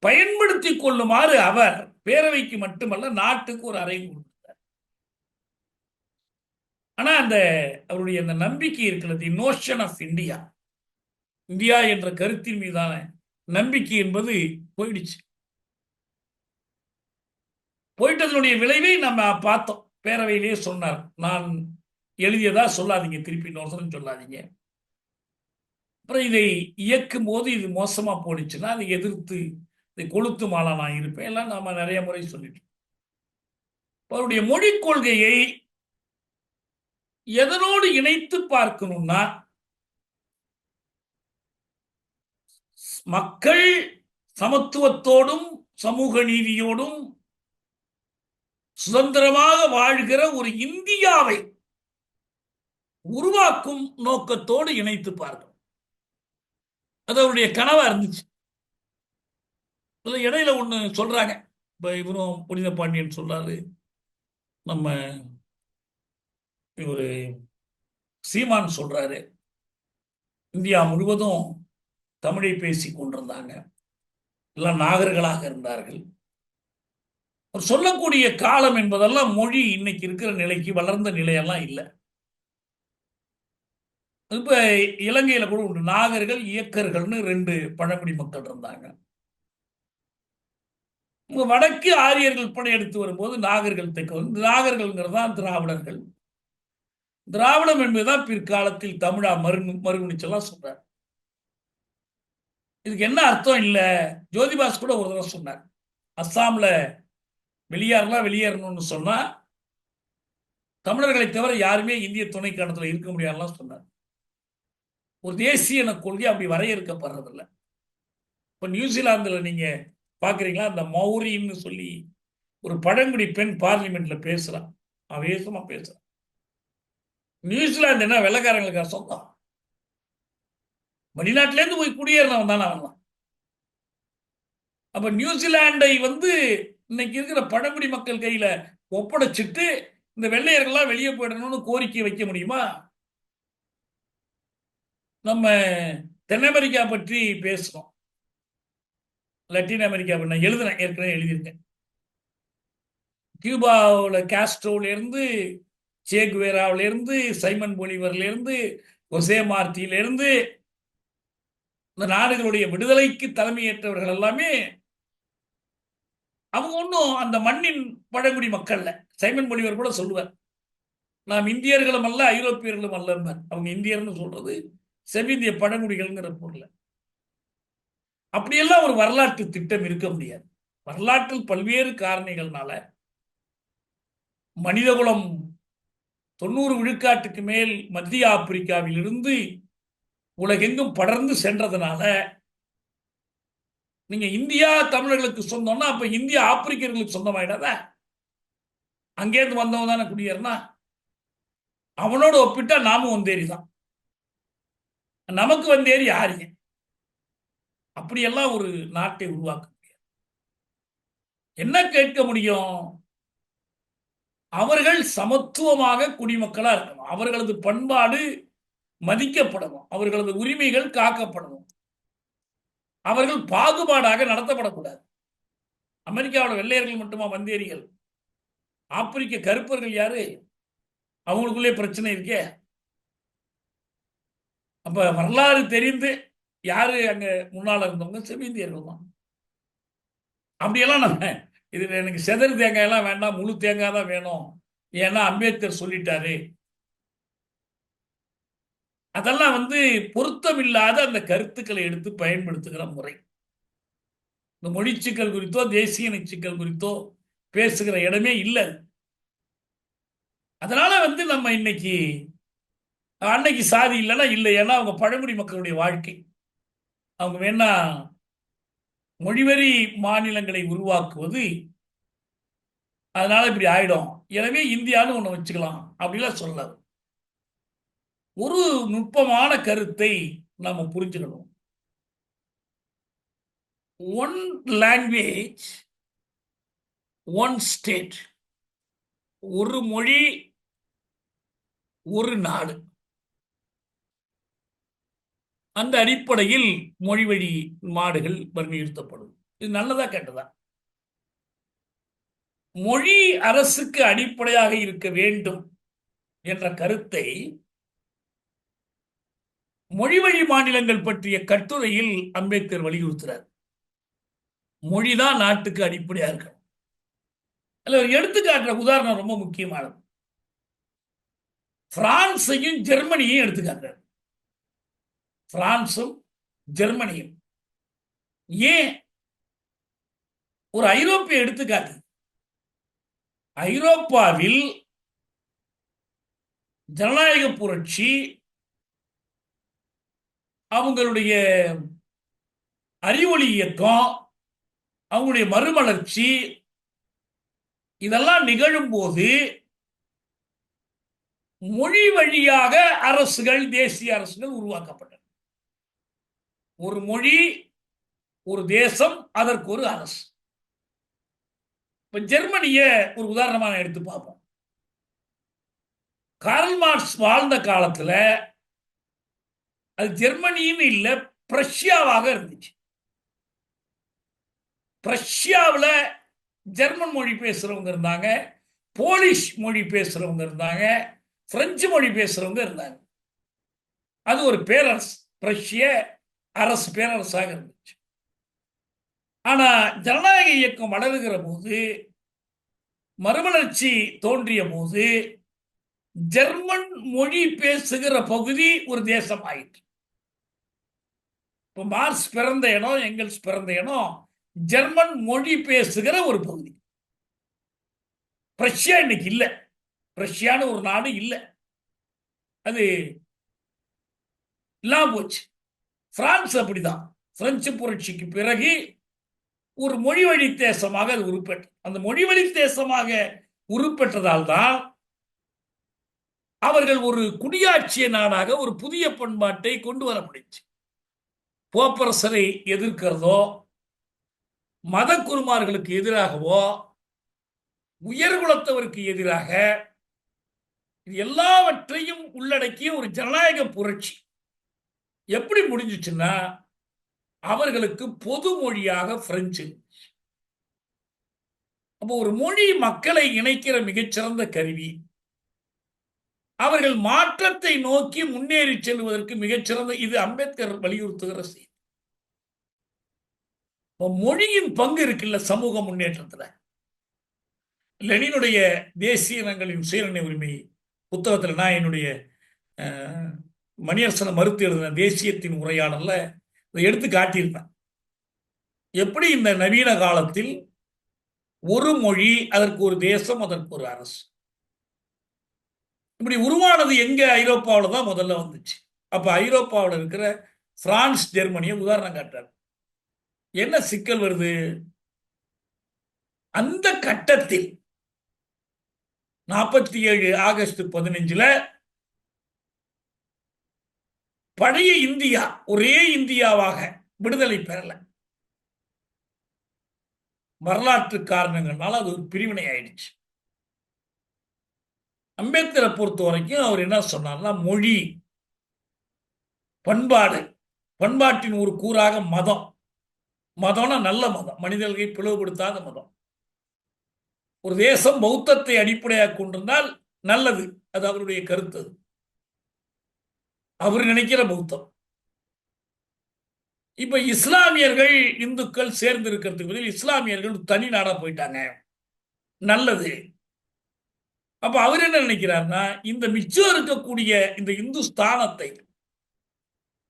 பயன்படுத்திக் கொள்ளுமாறு அவர் பேரவைக்கு மட்டுமல்ல நாட்டுக்கு ஒரு அறைவு கொடுத்தார். ஆனா அந்த அவருடைய அந்த நம்பிக்கை இருக்கிறது, நோஷன் ஆஃப் இந்தியா, இந்தியா என்ற கருத்தின் மீதான நம்பிக்கை என்பது போயிடுச்சு. போயிட்டதனுடைய விளைவை நம்ம பார்த்தோம். பேரவையிலேயே சொன்னார், நான் எழுதியதா சொல்லாதீங்க, திருப்பி இன்னொருத்தரும் சொல்லாதீங்க. அப்புறம் இதை இயக்கும் போது இது மோசமா போனிச்சுன்னா அதை எதிர்த்து இதை கொளுத்து மாலா நான் இருப்பேன் எல்லாம் நாம நிறைய முறை சொல்லிட்டோம். அவருடைய மொழி கொள்கையை எதனோடு இணைத்து பார்க்கணும்னா, மக்கள் சமத்துவத்தோடும் சமூக நீதியோடும் சுதந்திரமாக வாழ்கிற ஒரு இந்தியாவை உருவாக்கும் நோக்கத்தோடு இணைத்து பார்க்கணும். அது அவருடைய கனவா இருந்துச்சு. இடையில ஒண்ணு சொல்றாங்க, இப்ப இவரும் புனித பாண்டியன் சொல்றாரு, நம்ம இவரு சீமான் சொல்றாரு, இந்தியா முழுவதும் தமிழை பேசி கொண்டிருந்தாங்க, எல்லாம் நாகர்களாக இருந்தார்கள். அவர் சொல்லக்கூடிய காலம் என்பதெல்லாம் மொழி இன்னைக்கு இருக்கிற நிலைக்கு வளர்ந்த நிலையெல்லாம் இல்லை. இப்ப இலங்கையில கூட உண்டு, நாகர்கள் இயக்கர்கள்னு 2 பழங்குடி மக்கள் இருந்தாங்க. வடக்கு ஆரியர்கள் படையெடுத்து வரும்போது நாகர்கள் தெற்கு வந்து, நாகர்கள்ங்கிறது தான் திராவிடர்கள். திராவிடம் என்பதுதான் பிற்காலத்தில் தமிழா மறுகுணிச்செல்லாம் சொல்றார். இதுக்கு என்ன அர்த்தம் இல்ல, ஜோதிபாஸ் கூட ஒரு தடவை சொன்னார், அஸ்ஸாம்ல வெளியேறணும்னு சொன்னா தமிழர்களை தவிர யாருமே இந்திய துணைக்கண்டத்தில் இருக்க முடியாதுலாம் சொன்னார். ஒரு தேசிய கொள்கை அப்படி வரையறுக்கப்படுறதில்லை. இப்ப நியூசிலாந்துல நீங்க பாக்குறீங்களா, அந்த மௌரின்னு சொல்லி ஒரு பழங்குடி பெண் பார்லிமெண்ட்ல பேசுறான், ஆவேசமா பேசுறான். நியூசிலாந்து என்ன வெள்ளக்காரங்களுக்கு சொந்தம்? வெளிநாட்டில இருந்து போய் குடியேறினவன் தானே அவன். அப்ப நியூசிலாண்டை இன்னைக்கு இருக்கிற பழங்குடி மக்கள் கையில ஒப்படைச்சிட்டு இந்த வெள்ளையர்கள்லாம் வெளியே போயிடணும்னு கோரிக்கை வைக்க முடியுமா? நம்ம தென் அமெரிக்கா பற்றி பேசுறோம், லத்தீன் அமெரிக்கா நான் எழுதுனேன், ஏற்கனவே எழுதியிருக்கேன். கியூபாவில் காஸ்ட்ரோல இருந்து, சேகுவேராவில இருந்து, சைமன் பொலிவர்ல இருந்து, ஒசே மார்த்தியில இருந்து, இந்த நாடுகளுடைய விடுதலைக்கு தலைமையேற்றவர்கள் எல்லாமே அவங்க ஒன்றும் அந்த மண்ணின் பழங்குடி மக்கள்ல. சைமன் பொலிவர் கூட சொல்லுவார், நாம் இந்தியர்களும் அல்ல ஐரோப்பியர்களும் அல்ல. அவங்க இந்தியர்னு சொல்றது செவ்விந்திய பழங்குடிகள்ங்கிற பொருள். அப்படியெல்லாம் ஒரு வரலாற்று திட்டம் இருக்க முடியாது. வரலாற்றில் பல்வேறு காரணிகள்னால மனிதகுலம் 90 விழுக்காட்டுக்கு மேல் மத்திய ஆப்பிரிக்காவில் இருந்து உலகெங்கும் படர்ந்து சென்றதுனால, நீங்க இந்தியா தமிழர்களுக்கு சொந்தம்னா அப்ப இந்தியா ஆப்பிரிக்கர்களுக்கு சொந்தமாயிடாத? அங்கேருந்து வந்தவன் தானே குடியேறினா. அவனோட ஒப்பிட்டா நாமும் வந்தேரி தான், நமக்கு வந்தேரி யாருங்க? அப்படியெல்லாம் ஒரு நாட்டை உருவாக்க முடியாது. என்ன கேட்க முடியும்? அவர்கள் சமத்துவமாக குடிமக்களா இருக்கணும், அவர்களது பண்பாடு மதிக்கப்படணும், அவர்களது உரிமைகள் காக்கப்படணும், அவர்கள் பாகுபாடாக நடத்தப்படக்கூடாது. அமெரிக்காவோட வெள்ளையர்கள் மட்டுமா வந்தேரிகள்? ஆப்பிரிக்க கருப்பர்கள் யாரு? அவங்களுக்குள்ளே பிரச்சனை இருக்கே. அப்ப வரலாறு தெரிந்து யாரு அங்க முன்னால இருந்தவங்க? செவிந்தியர்கள் தான். அப்படியெல்லாம் நம்ம இது எனக்கு செதறு தேங்காய் எல்லாம் வேண்டாம், முழு தேங்காய் தான் வேணும், ஏன்னா அம்பேத்கர் சொல்லிட்டாரு, அதெல்லாம் பொருத்தமில்லாத அந்த கருத்துக்களை எடுத்து பயன்படுத்துகிற முறை. இந்த மொழி சிக்கல் குறித்தோ தேசிய சிக்கல் குறித்தோ பேசுகிற இடமே இல்லை. அதனால நம்ம இன்னைக்கு அன்னைக்கு சாதி இல்லைன்னா இல்லை, ஏன்னா அவங்க பழங்குடி மக்களுடைய வாழ்க்கை. அவங்க வேணா மொழிவெறி மாநிலங்களை உருவாக்குவது, அதனால இப்படி ஆயிடும், எனவே இந்தியான்னு ஒண்ணு வச்சுக்கலாம் அப்படிலாம் சொல்லலாம். ஒரு நுட்பமான கருத்தை நாம புரிஞ்சுக்கணும். ஒன் லாங்குவேஜ் ஒன் ஸ்டேட், ஒரு மொழி ஒரு நாடு. அந்த அடிப்படையில் மொழி வழி மாடுகள் வலியுறுத்தப்படும். இது நல்லதா கேட்டதா? மொழி அரசுக்கு அடிப்படையாக இருக்க வேண்டும் என்ற கருத்தை மொழி வழி மாநிலங்கள் பற்றிய கட்டுரையில் அம்பேத்கர் வலியுறுத்துறார். மொழிதான் நாட்டுக்கு அடிப்படையா இருக்கணும். அதுல ஒரு எடுத்துக்காட்டுற உதாரணம் ரொம்ப முக்கியமானது. பிரான்சையும் ஜெர்மனியையும் எடுத்துக்காட்டுறார். பிரான்சும் ஜெர்மனியும் ஏன் ஒரு ஐரோப்பிய எடுத்துக்காட்டு? ஐரோப்பாவில் ஜனநாயக புரட்சி, அவங்களுடைய அறிவொளி இயக்கம், அவங்களுடைய மறுமலர்ச்சி, இதெல்லாம் நிகழும் போது மொழி வழியாக அரசுகள், தேசிய அரசுகள் உருவாக்கப்பட்டன. ஒரு மொழி, ஒரு தேசம், அதற்கு ஒரு அரசு. இப்ப ஜெர்மனிய ஒரு உதாரணமாக எடுத்து பார்ப்போம். கார்ல் மார்க்ஸ் வாழ்ந்த காலத்துல அது ஜெர்மனின்னு இல்ல, பிரஷ்யாவாக இருந்துச்சு. பிரஷ்யாவில் ஜெர்மன் மொழி பேசுறவங்க இருந்தாங்க, போலிஷ் மொழி பேசுறவங்க இருந்தாங்க, பிரெஞ்சு மொழி பேசுறவங்க இருந்தாங்க. அது ஒரு பேரரசு, பிரஷ்ய அரசு பேரரசாக இருந்துச்சு. ஆனா ஜனநாயக இயக்கம் வளருகிற போது, மறுமலர்ச்சி தோன்றிய போது, ஜெர்மன் மொழி பேசுகிற பகுதி ஒரு தேசம் ஆயிற்று. இப்போ மார்க்ஸ் பிறந்த இடம், எங்கெல்ஸ் பிறந்த இடம் ஜெர்மன் மொழி பேசுகிற ஒரு பகுதி. பிரஷ்யா இன்னைக்கு இல்லை, பிரஷ்யான்னு ஒரு நாடு இல்லை, அது இல்லாம போச்சு. பிரான்ஸ் அப்படிதான். பிரெஞ்சு புரட்சிக்கு பிறகு ஒரு மொழி வழி தேசமாக அது உருப்பெற்று, அந்த மொழி வழி தேசமாக உருப்பெற்றதால் தான் அவர்கள் ஒரு குடியாட்சிய நாடாக ஒரு புதிய பண்பாட்டை கொண்டு வர முடிச்சு. போப்பரசரை எதிர்க்கிறதோ, மத குருமார்களுக்கு எதிராகவோ, உயர்குலத்தவருக்கு எதிராக, எல்லாவற்றையும் உள்ளடக்கிய ஒரு ஜனநாயக புரட்சி எப்படி முடிஞ்சிச்சுன்னா, அவர்களுக்கு பொது மொழியாக பிரெஞ்சு. அப்போ ஒரு மொழி மக்களை இணைக்கிற மிகச்சிறந்த கருவி. அவர்கள் மாற்றத்தை நோக்கி முன்னேறி செல்வதற்கு மிகச்சிறந்த, இது அம்பேத்கர் வலியுறுத்துகிற செய்தி. மொழியின் பங்கு இருக்குல்ல சமூக முன்னேற்றத்தில். லெனினுடைய தேசிய இனங்களின் சுயநிர்ணய உரிமை புத்தகத்தில் நான் என்னுடைய மணியரசனை மறுத்து எழுதின தேசியத்தின் உரையாடல்ல இதை எடுத்து காட்டியிருப்பேன். எப்படி இந்த நவீன காலத்தில் ஒரு மொழி, அதற்கு ஒரு தேசம், அதற்கு ஒரு அரசு, இப்படி உருவானது எங்க? ஐரோப்பாவில் தான் முதல்ல வந்துச்சு. அப்ப ஐரோப்பாவில் இருக்கிற பிரான்ஸ், ஜெர்மனியை உதாரணம் காட்டுறாரு. என்ன சிக்கல் வருது? அந்த கட்டத்தில் 47 ஆகஸ்ட் 15 பழைய இந்தியா ஒரே இந்தியாவாக விடுதலை பெறல. வரலாற்று காரணங்கள்னால அது ஒரு பிரிவினை ஆயிடுச்சு. அம்பேத்கரை பொறுத்த வரைக்கும் அவர் என்ன சொன்னார்னா, மொழி, பண்பாடு, பண்பாட்டின் ஒரு கூறாக மதம். மதம்னா நல்ல மதம், மனிதர்களை பிளவுபடுத்தாத மதம். ஒரு தேசம் பௌத்தத்தை அடிப்படையாக கொண்டிருந்தால் நல்லது, அது அவருடைய கருத்து. அவர் நினைக்கிற பௌத்தம். இப்ப இஸ்லாமியர்கள் இந்துக்கள் சேர்ந்து இருக்கிறதுக்கு பதில் இஸ்லாமியர்கள் தனி நாடா போயிட்டாங்க, நல்லது. அப்ப அவர் என்ன நினைக்கிறார்னா, இந்த மிச்சம் இருக்கக்கூடிய இந்த இந்துஸ்தானத்தை,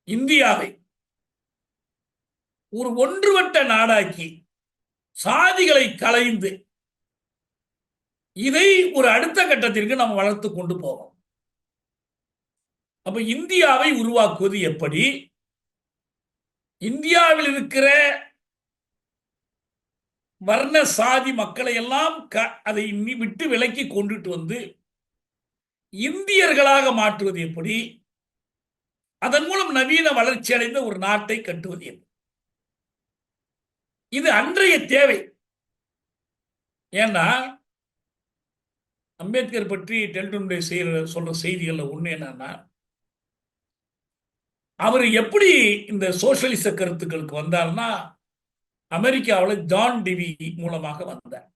இந்தியாவை ஒரு ஒன்றுபட்ட நாடாக்கி சாதிகளை களைந்து இதை ஒரு அடுத்த கட்டத்திற்கு நம்ம வளர்த்து கொண்டு போவோம். அப்ப இந்தியாவை உருவாக்குவது எப்படி? இந்தியாவில் இருக்கிற வர்ண சாதி மக்களை எல்லாம் அதை விட்டு விலக்கி கொண்டுட்டு வந்து இந்தியர்களாக மாற்றுவது எப்படி? அதன் மூலம் நவீன வளர்ச்சி அடைந்த ஒரு நாட்டை கட்டுவது எப்படி? இது அன்றைய தேவை. ஏன்னா அம்பேத்கர் பற்றி டெல்டுன்டே சொல்ற செய்திகள்ல ஒண்ணு என்னன்னா, அவர் எப்படி இந்த சோசியலிச கருத்துக்களுக்கு வந்தார்னா, அமெரிக்காவில் ஜான் டிவி மூலமாக வந்தார்.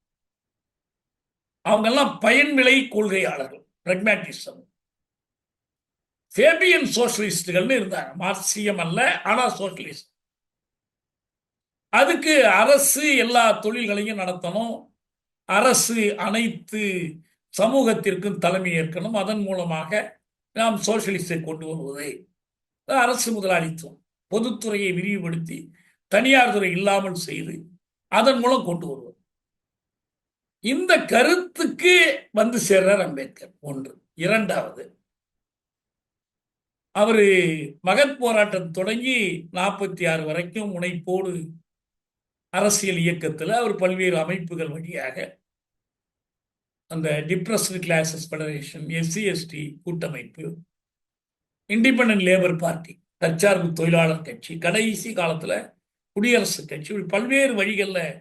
அவங்க எல்லாம் பயன் விலை கொள்கையாளர்கள், பிராக்மேட்டிசம். ஃபேபியன் சோசியலிஸ்டுகள் இருந்தாங்க, மார்க்சியம் அல்ல, ஆனா சோசியலிஸ்ட். அதுக்கு அரசு எல்லா தொழில்களையும் நடத்தணும், அரசு அனைத்து சமூகத்திற்கும் தலைமை ஏற்கணும், அதன் மூலமாக நாம் சோசியலிஸ்டை கொண்டு வருவதை அரசு முதலாளித்துவம், பொதுத்துறையை விரிவுபடுத்தி தனியார் துறை இல்லாமல் செய்து அதன் மூலம் கொண்டு வருவது. இந்த கருத்துக்கு வந்து சேர்றார் அம்பேத்கர். ஒன்று. இரண்டாவது, அவரு மகத் போராட்டம் தொடங்கி 46 வரைக்கும் முனைப்போடு அரசியல் இயக்கத்தில் அவர் பல்வேறு அமைப்புகள் வழியாக அந்த Depressed Classes Federation, SC ST கூட்டமைப்பு, இண்டிபெண்டன்ட் லேபர் பார்ட்டி, தற்சார்பு தொழிலாளர் கட்சி, கடைசி காலத்துல குடியரசுக் கட்சி, பல்வேறு வழிகளில்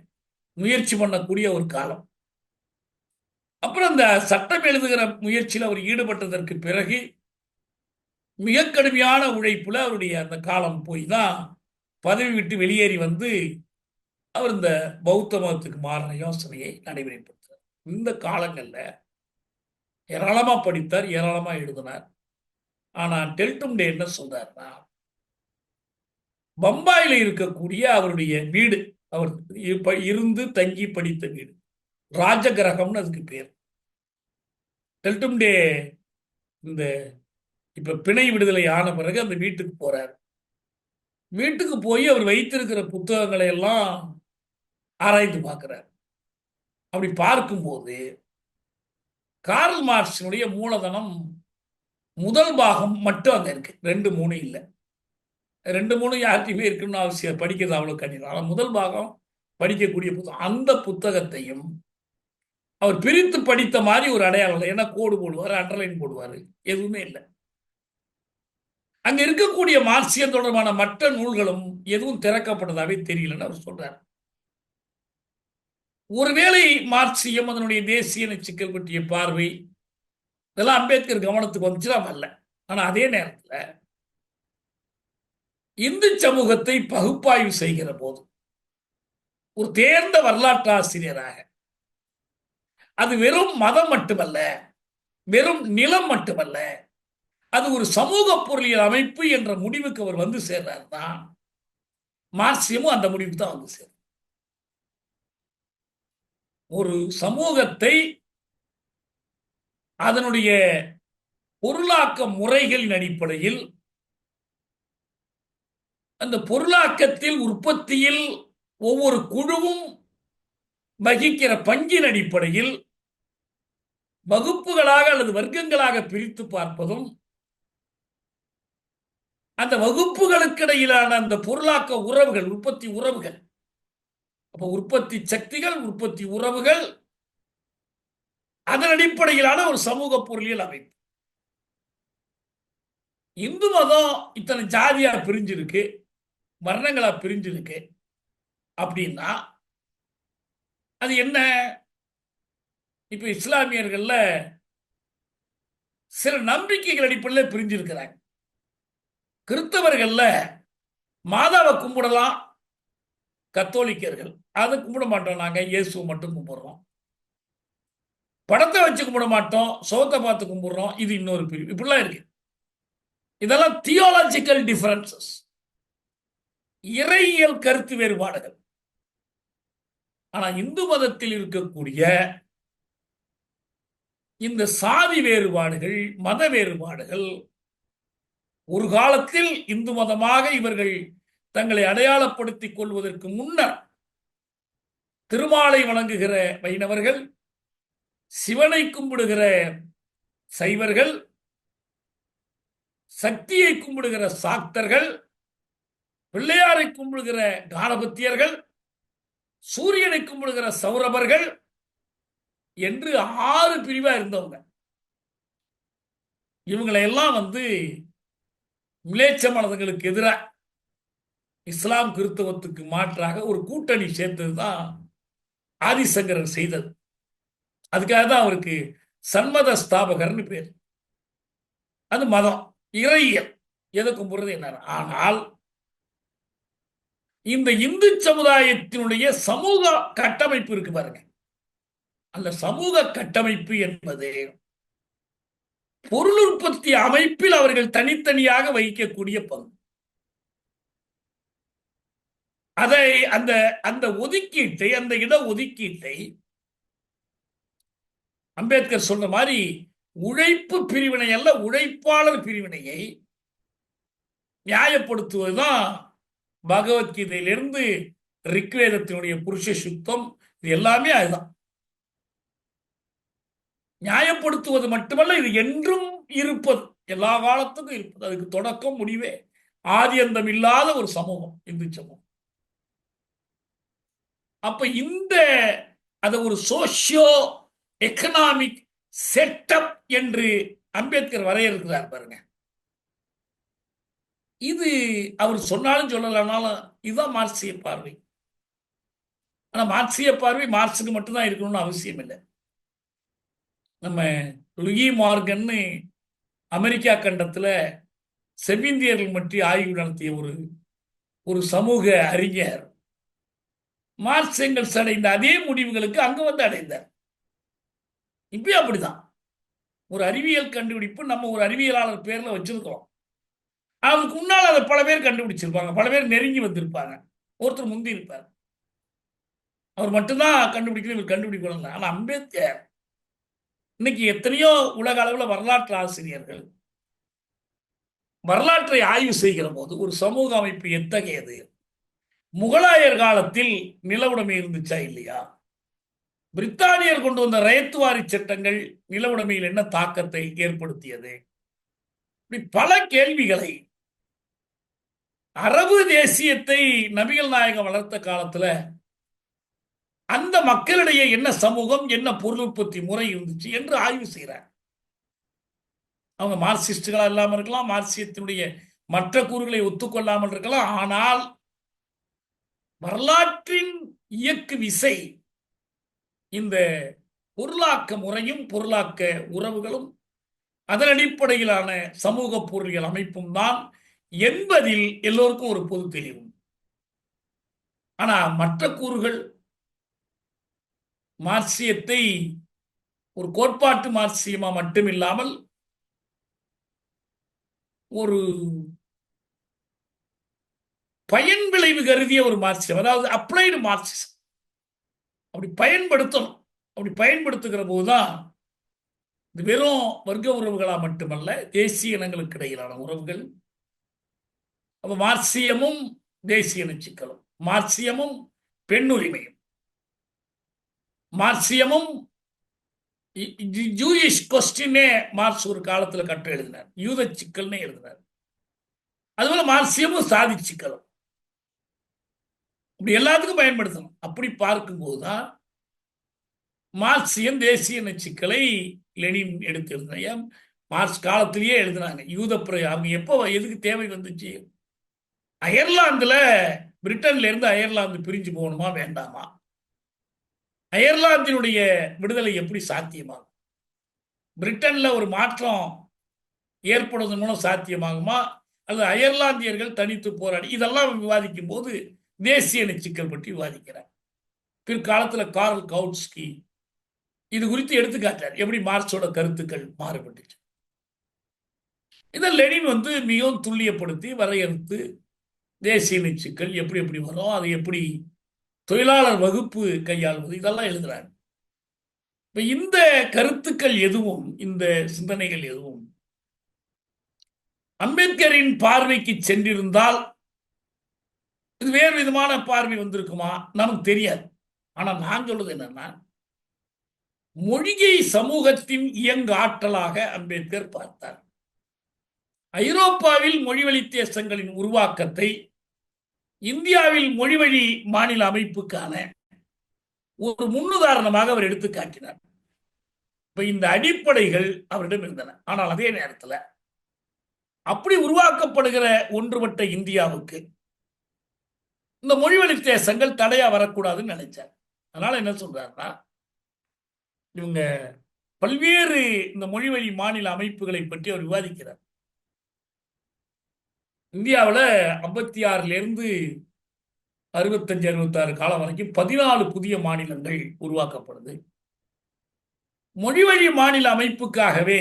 முயற்சி பண்ணக்கூடிய ஒரு காலம். அப்புறம் இந்த சட்டம் எழுதுகிற முயற்சியில் அவர் ஈடுபட்டதற்கு பிறகு மிக கடுமையான உழைப்புல அவருடைய அந்த காலம் போய் தான் பதவி விட்டு வெளியேறி வந்து அவர் இந்த பௌத்த மதத்துக்கு மாறின யோசனையை நடைமுறைப்படுத்தார். இந்த காலங்கள்ல ஏராளமா படித்தார், ஏராளமா எழுதினார். ஆனா டெல்டுன்டே என்ன சொல்றாருன்னா, பம்பாயில இருக்கக்கூடிய அவருடைய வீடு, அவர் இருந்து தங்கி படித்த வீடு, ராஜகிரகம்னு அதுக்கு பேர். டெல்டுன்டே இந்த இப்ப பிணை விடுதலை ஆன பிறகு அந்த வீட்டுக்கு போறார். வீட்டுக்கு போய் அவர் வைத்திருக்கிற புத்தகங்களை எல்லாம் ஆராய்ந்து பார்க்கிறார். அப்படி பார்க்கும்போது கார்ல் மார்க்சினுடைய மூலதனம் முதல் பாகம் மட்டும் அங்க இருக்கு, 2, 3 இல்லை. 2, 3 யார்கிட்டயுமே இருக்குன்னு அவசியம், படிக்கிறது அவ்வளவு கடினம். ஆனால் முதல் பாகம் படிக்கக்கூடிய புத்தகம், அந்த புத்தகத்தையும் அவர் பிரித்து படித்த மாதிரி ஒரு அடையாளம் இல்லை. ஏன்னா கோடு போடுவார், அண்டர்லைன் போடுவார், எதுவுமே இல்லை. அங்க இருக்கக்கூடிய மார்க்சியம் தொடர்பான மற்ற நூல்களும் எதுவும் திறக்கப்பட்டதாவே தெரியலன்னு அவர் சொல்றார். ஒருவேளை மார்க்சியம், அதனுடைய தேசிய சிக்கல் பற்றிய பார்வை, இதெல்லாம் அம்பேத்கர் கவனத்துக்கு வந்துச்சுன்னா வரல. ஆனா அதே நேரத்தில் இந்து சமூகத்தை பகுப்பாய்வு செய்கிற போது ஒரு தேர்ந்த வரலாற்று ஆசிரியராக, அது வெறும் மதம் மட்டுமல்ல, வெறும் நிலம் மட்டுமல்ல, அது ஒரு சமூக பொருளியல் அமைப்பு என்ற முடிவுக்கு அவர் வந்து சேர்றார் தான். மார்க்சியமும் அந்த முடிவுக்கு தான் வந்து சேர்றார். ஒரு சமூகத்தை அதனுடைய பொருளாக்க முறைகளின் அடிப்படையில், அந்த பொருளாக்கத்தில் உற்பத்தியில் ஒவ்வொரு குழுவும் வகிக்கிற பங்கின் அடிப்படையில் வகுப்புகளாக அல்லது வர்க்கங்களாக பிரித்து பார்ப்பதும், அந்த வகுப்புகளுக்கு இடையிலான அந்த பொருளாக்க உறவுகள், உற்பத்தி உறவுகள், அப்ப உற்பத்தி சக்திகள், உற்பத்தி உறவுகள், அதன் அடிப்படையிலான ஒரு சமூக பொருளியல் அமைப்பு. இந்து மதம் இத்தனை ஜாதியா பிரிஞ்சிருக்கு, வர்ணங்களா பிரிஞ்சிருக்கு அப்படின்னா அது என்ன? இப்ப இஸ்லாமியர்கள்ல சில நம்பிக்கைகள் அடிப்படையில் பிரிஞ்சிருக்கிறாங்க. கிறிஸ்தவர்கள்ல மாதாவை கும்பிடலாம், கத்தோலிக்கர்கள் அதை கும்பிட மாட்டோம், நாங்க இயேசுவை மட்டும் கும்பிடுறோம். படத்தை வச்சு கும்பிட மாட்டோம், சோத்தை பார்த்து கும்பிடுறோம், இது இன்னொரு பிரிவு. இப்படிலாம் இருக்கு. இதெல்லாம் தியோலாஜிக்கல் டிஃபரன்சஸ், இறையியல் கருத்து வேறுபாடுகள். ஆனா இந்து மதத்தில் இருக்கக்கூடிய இந்த சாதி வேறுபாடுகள், மத வேறுபாடுகள், ஒரு காலத்தில் இந்து மதமாக இவர்கள் தங்களை அடையாளப்படுத்திக் கொள்வதற்கு முன்னர் திருமாலை வணங்குகிற வைணவர்கள், சிவனை கும்பிடுகிற சைவர்கள், சக்தியை கும்பிடுகிற சாக்தர்கள், பிள்ளையாரை கும்பிடுகிற கானபத்தியர்கள், சூரியனை கும்பிடுகிற சௌரபர்கள் என்று 6 பிரிவா இருந்தவங்க. இவங்களை எல்லாம் மிலேச்ச மதங்களுக்கு எதிராக இஸ்லாம் கிறிஸ்தவத்துக்கு மாற்றாக ஒரு கூட்டணி சேர்த்ததுதான் ஆதிசங்கரர் செய்தது. அதுக்காக தான் அவருக்கு சண்மத ஸ்தாபகர்னு பேர். அது மதம், இறையியல், எதை கும்பிடுறது என்ன. ஆனால் இந்த இந்து சமுதாயத்தினுடைய சமூக கட்டமைப்பு இருக்கு பாருங்க, அந்த சமூக கட்டமைப்பு என்பது பொருள் உற்பத்தி அமைப்பில் அவர்கள் தனித்தனியாக வகிக்கக்கூடிய பங்கு. அதை அந்த அந்த ஒதுக்கீட்டை, அந்த இட ஒதுக்கீட்டை அம்பேத்கர் சொன்ன மாதிரி உழைப்பு பிரிவினை அல்ல, உழைப்பாளர் பிரிவினையை நியாயப்படுத்துவதுதான் பகவத்கீதையிலிருந்து ரிக்வேதத்தினுடைய புருஷ சுத்தம், இது எல்லாமே அதுதான். நியாயப்படுத்துவது மட்டுமல்ல, இது என்றும் இருப்பது, எல்லா காலத்துக்கும் இருப்பது. அதுக்கு தொடக்கம் முடிவே ஆதியந்தம் இல்லாத ஒரு சமூகம் இந்து சமூகம். அப்ப அதை ஒரு சோசியோ எக்கனாமிக் செட்டப் என்று அம்பேத்கர் வரையறுக்கிறார் பாருங்க. இது அவர் சொன்னாலும் சொல்லலனாலும் இதுதான் மார்க்சிய பார்வை. ஆனா மார்க்சிய பார்வை மார்க்சுக்கு மட்டும்தான் இருக்கணும்னு அவசியம் இல்லை. நம்ம லுயி மார்கன்னு அமெரிக்கா கண்டத்துல செவ்விந்தியர்கள் பற்றி ஆய்வு நடத்திய ஒரு சமூக அறிஞர் மார்க்ஸ் எங்கல்ஸ் அடைந்த அதே முடிவுகளுக்கு அங்க அடைந்தார். இப்பயும் அப்படிதான். ஒரு அறிவியல் கண்டுபிடிப்பு நம்ம ஒரு அறிவியலாளர் பேர்ல வச்சிருக்கிறோம். அதுக்கு முன்னால் அதை பல பேர் கண்டுபிடிச்சிருப்பாங்க, பல பேர் நெருங்கி வந்திருப்பாங்க, ஒருத்தர் முந்தி இருப்பார். அவர் மட்டும்தான் கண்டுபிடிக்கணும், இவர் கண்டுபிடிக்கணும். ஆனா அம்பேத்கர் இன்னைக்கு எத்தனையோ உலக அளவில் வரலாற்று ஆசிரியர்கள் வரலாற்றை ஆய்வு செய்கிற போது ஒரு சமூக அமைப்பு எத்தகையது, முகலாயர் காலத்தில் நில உடைமை இருந்துச்சா இல்லையா, பிரித்தானியர் கொண்டு வந்த ரயத்துவாரி சட்டங்கள் நில உடைமையில் என்ன தாக்கத்தை ஏற்படுத்தியது, இப்படி பல கேள்விகளை, அரபு தேசியத்தை நபிகள் நாயகம் வளர்த்த காலத்துல அந்த மக்களிடையே என்ன சமூகம், என்ன பொருள் உற்பத்தி முறை இருந்துச்சு என்று ஆய்வு செய்கிறார். அவங்க மார்க்சிஸ்டுகளா இல்லாமல் இருக்கலாம், மார்க்சியத்தினுடைய மற்ற கூறுகளை ஒத்துக்கொள்ளாமல் இருக்கலாம். ஆனால் வரலாற்றின் இயக்கு விசை இந்த பொருளாக்க முறையும் பொருளாக்க உறவுகளும் அதன் அடிப்படையிலான சமூக பொருளியல் அமைப்பும் தான் என்பதில் எல்லோருக்கும் ஒரு பொது தெளிவு. ஆனா மற்ற கூறுகள் மார்க்சியத்தை ஒரு கோட்பாட்டு மார்க்சியமா மட்டுமில்லாமல் ஒரு பயன் விளைவு கருதிய ஒரு மார்க்சியம், அதாவது அப்ளைடு மார்க்சிசம், அப்படி பயன்படுத்தணும். அப்படி பயன்படுத்துகிற போதுதான் இது வெறும் வர்க்க உறவுகளா மட்டுமல்ல, தேசிய இனங்களுக்கு இடையிலான உறவுகள். அப்ப மார்க்சியமும் தேசிய சிக்கலும், மார்க்சியமும் பெண்ணுரிமையும், மார்க்சியமும் ஜூயிஷ் கொஸ்டினே மார்க்ஸ் ஒரு காலத்துல கட்டு எழுதினார், யூத சிக்கல்னே எழுதினார். அதுபோல மார்க்சியமும் சாதி சிக்கலும், இப்படி எல்லாத்துக்கும் பயன்படுத்தணும். அப்படி பார்க்கும்போதுதான் மார்க்சியம் தேசிய சிக்கலை லெனின் எடுத்திருந்தாங்க. மார்க்ஸ் காலத்திலேயே எழுதினாங்க. யூத அவங்க எப்போ எதுக்கு தேவை வந்துச்சு, அயர்லாந்துல பிரிட்டன்ல இருந்து அயர்லாந்து பிரிஞ்சு போகணுமா வேண்டாமா, அயர்லாந்தினுடைய விடுதலை எப்படி சாத்தியமாகும்? பிரிட்டன்ல ஒரு மாற்றம் ஏற்படுவதன் மூலம் சாத்தியமாகுமா, அல்லது அயர்லாந்தியர்கள் தனித்து போராடி? இதெல்லாம் விவாதிக்கும் போது தேசிய சிக்கல் பற்றி விவாதிக்கிறார். பிற்காலத்தில் கார்ல் கவுட்ஸ்கி இது குறித்து எடுத்துக்காட்டார், எப்படி மார்க்ஸோட கருத்துக்கள் மாறுபட்டுச்சு. இதை லெனின் மிகவும் துல்லியப்படுத்தி வரையறுத்து தேசிய சிக்கல் எப்படி எப்படி வரும், அதை எப்படி தொழிலாளர் வகுப்பு கையாள்வது, இதெல்லாம் எழுதுறாங்க. இப்ப இந்த கருத்துக்கள் எதுவும், இந்த சிந்தனைகள் எதுவும் அம்பேத்கரின் பார்வைக்கு சென்றிருந்தால் இது வேறு விதமான பார்வை வந்திருக்குமா நமக்கு தெரியாது. ஆனா நான் சொல்றது என்னன்னா, மொழியை சமூகத்தின் இயங்கு ஆற்றலாக அம்பேத்கர் பார்த்தார். ஐரோப்பாவில் மொழிவழி தேசங்களின் உருவாக்கத்தை இந்தியாவில் மொழிவழி மாநில அமைப்புக்கான ஒரு முன்னுதாரணமாக அவர் எடுத்து காட்டினார். இப்ப இந்த அடிப்படைகள் அவரிடம் இருந்தன. ஆனால் அதே நேரத்தில் அப்படி உருவாக்கப்படுகிற ஒன்றுபட்ட இந்தியாவுக்கு இந்த மொழிவழி தேசங்கள் தடையா வரக்கூடாதுன்னு நினைச்சார். அதனால என்ன சொல்றாருன்னா, இவங்க பல்வேறு இந்த மொழிவழி மாநில அமைப்புகளை பற்றி அவர் விவாதிக்கிறார். இந்தியாவில் 56 65 66 காலம் வரைக்கும் 14 புதிய மாநிலங்கள் உருவாக்கப்படுது. மொழிவழி மாநில அமைப்புக்காகவே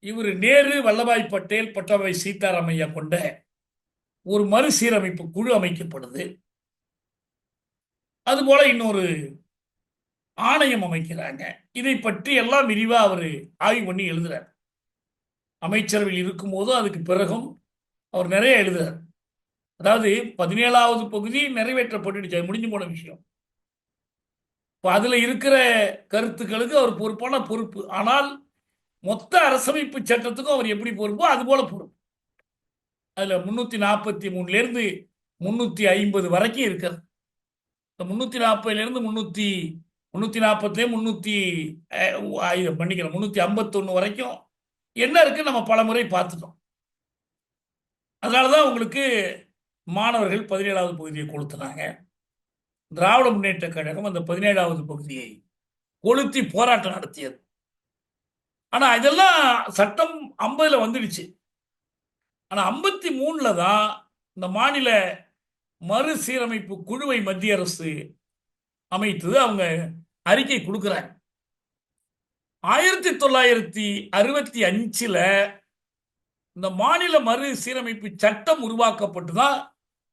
இவர் நேரு, வல்லபாய் பட்டேல், பட்டாபாய் சீதாராமையா கொண்ட ஒரு மறுசீரமைப்பு குழு அமைக்கப்படுது. அதுபோல இன்னொரு ஆணையம் அமைக்கிறாங்க. இதை பற்றி எல்லாம் விரிவா அவர் ஆய்வு பண்ணி எழுதுறார். அமைச்சரவையில் இருக்கும் போதும் அதுக்கு பிறகும் அவர் நிறைய எழுதுறார். அதாவது 17வது பகுதி நிறைவேற்றப்பட்டு முடிஞ்சு போன விஷயம். இப்போ அதுல இருக்கிற கருத்துக்களுக்கு அவர் பொறுப்பான பொறுப்பு. ஆனால் மொத்த அரசமைப்பு சட்டத்துக்கும் அவர் எப்படி பொறுப்போ அது போல பொறுப்பு. அதுல 343 350 வரைக்கும் இருக்கிறது. 340 351 வரைக்கும் என்ன இருக்கு நம்ம பல முறை பார்த்துட்டோம். அதனாலதான் உங்களுக்கு மாணவர்கள் 17வது பகுதியை கொளுத்தினாங்க. திராவிட முன்னேற்ற கழகம் அந்த 17வது பகுதியை கொளுத்தி போராட்டம் நடத்தியது. ஆனா இதெல்லாம் சட்டம் 50ல வந்துடுச்சு. ஆனா 53ல தான் இந்த மாநில மறுசீரமைப்பு குழுவை மத்திய அரசு அமைத்தது. அவங்க அறிக்கை கொடுக்கிறாங்க. 1965ல இந்த மாநில மறுசீரமைப்பு சட்டம் உருவாக்கப்பட்டுதான்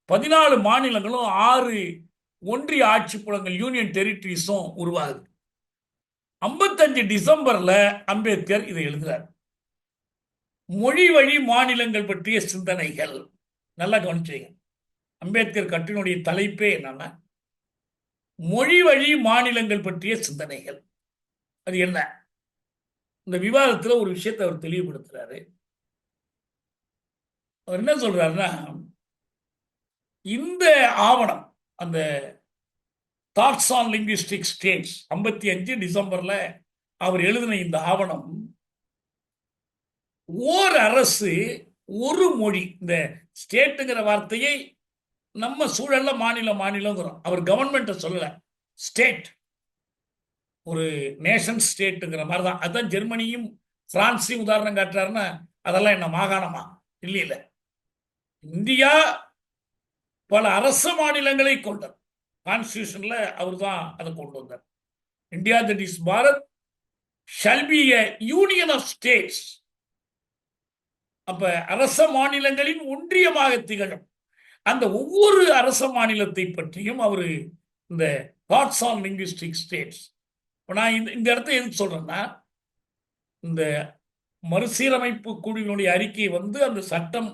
14 மாநிலங்களும் 6 ஒன்றிய ஆட்சி புலங்கள் யூனியன் டெரிட்டரிஸும் உருவாகுது. 55 டிசம்பர்ல அம்பேத்கர் இதை எழுதுறார். மொழி வழி மாநிலங்கள் பற்றிய சிந்தனைகள். நல்லா கவனிச்சீங்க, அம்பேத்கர் கட்டுரையினுடைய தலைப்பே என்னன்னா மொழி வழி மாநிலங்கள் பற்றிய சிந்தனைகள். அது என்ன? இந்த விவாதத்தில் ஒரு விஷயத்தை அவர் தெளிவுபடுத்துறாரு. அவர் என்ன சொல்றாருன்னா, இந்த ஆவணம், அந்த தாட்ஸ் ஆன் லிங்குவிஸ்டிக் ஸ்டேட்ஸ் 55 டிசம்பர்ல அவர் எழுதின இந்த ஆவணம் ஓர் அரசு ஒரு மொழி, இந்த ஸ்டேட்டுங்கிற வார்த்தையை நம்ம சூழல்ல மாநிலங்கிறோம். அவர் கவர்மெண்ட்டை சொல்லல, ஸ்டேட், ஒரு நேஷன் ஸ்டேட்டுங்கிற மாதிரி தான். அதுதான் ஜெர்மனியும் பிரான்ஸையும் உதாரணம் காட்டுறாருன்னா அதெல்லாம் என்ன மாகாணமா? இல்ல, இந்தியா பல அரச மாநிலங்களை கொண்டது. கான்ஸ்டிடியூஷன்ல அவர் தான் அதை கொண்டு வந்தார். India that is Bharat shall be a union of states. அப்ப அரச மாநிலங்களின் ஒன்றியமாக திகழும். அந்த ஒவ்வொரு அரச மாநிலத்தை பற்றியும் அவர் இந்த தாட்ஸ் ஆன் லிங்குவிஸ்டிக் ஸ்டேட்ஸ். நான் இந்த இடத்த எதுக்கு சொல்றேன்னா, இந்த மறுசீரமைப்பு குழுவினுடைய அறிக்கை அந்த சட்டம்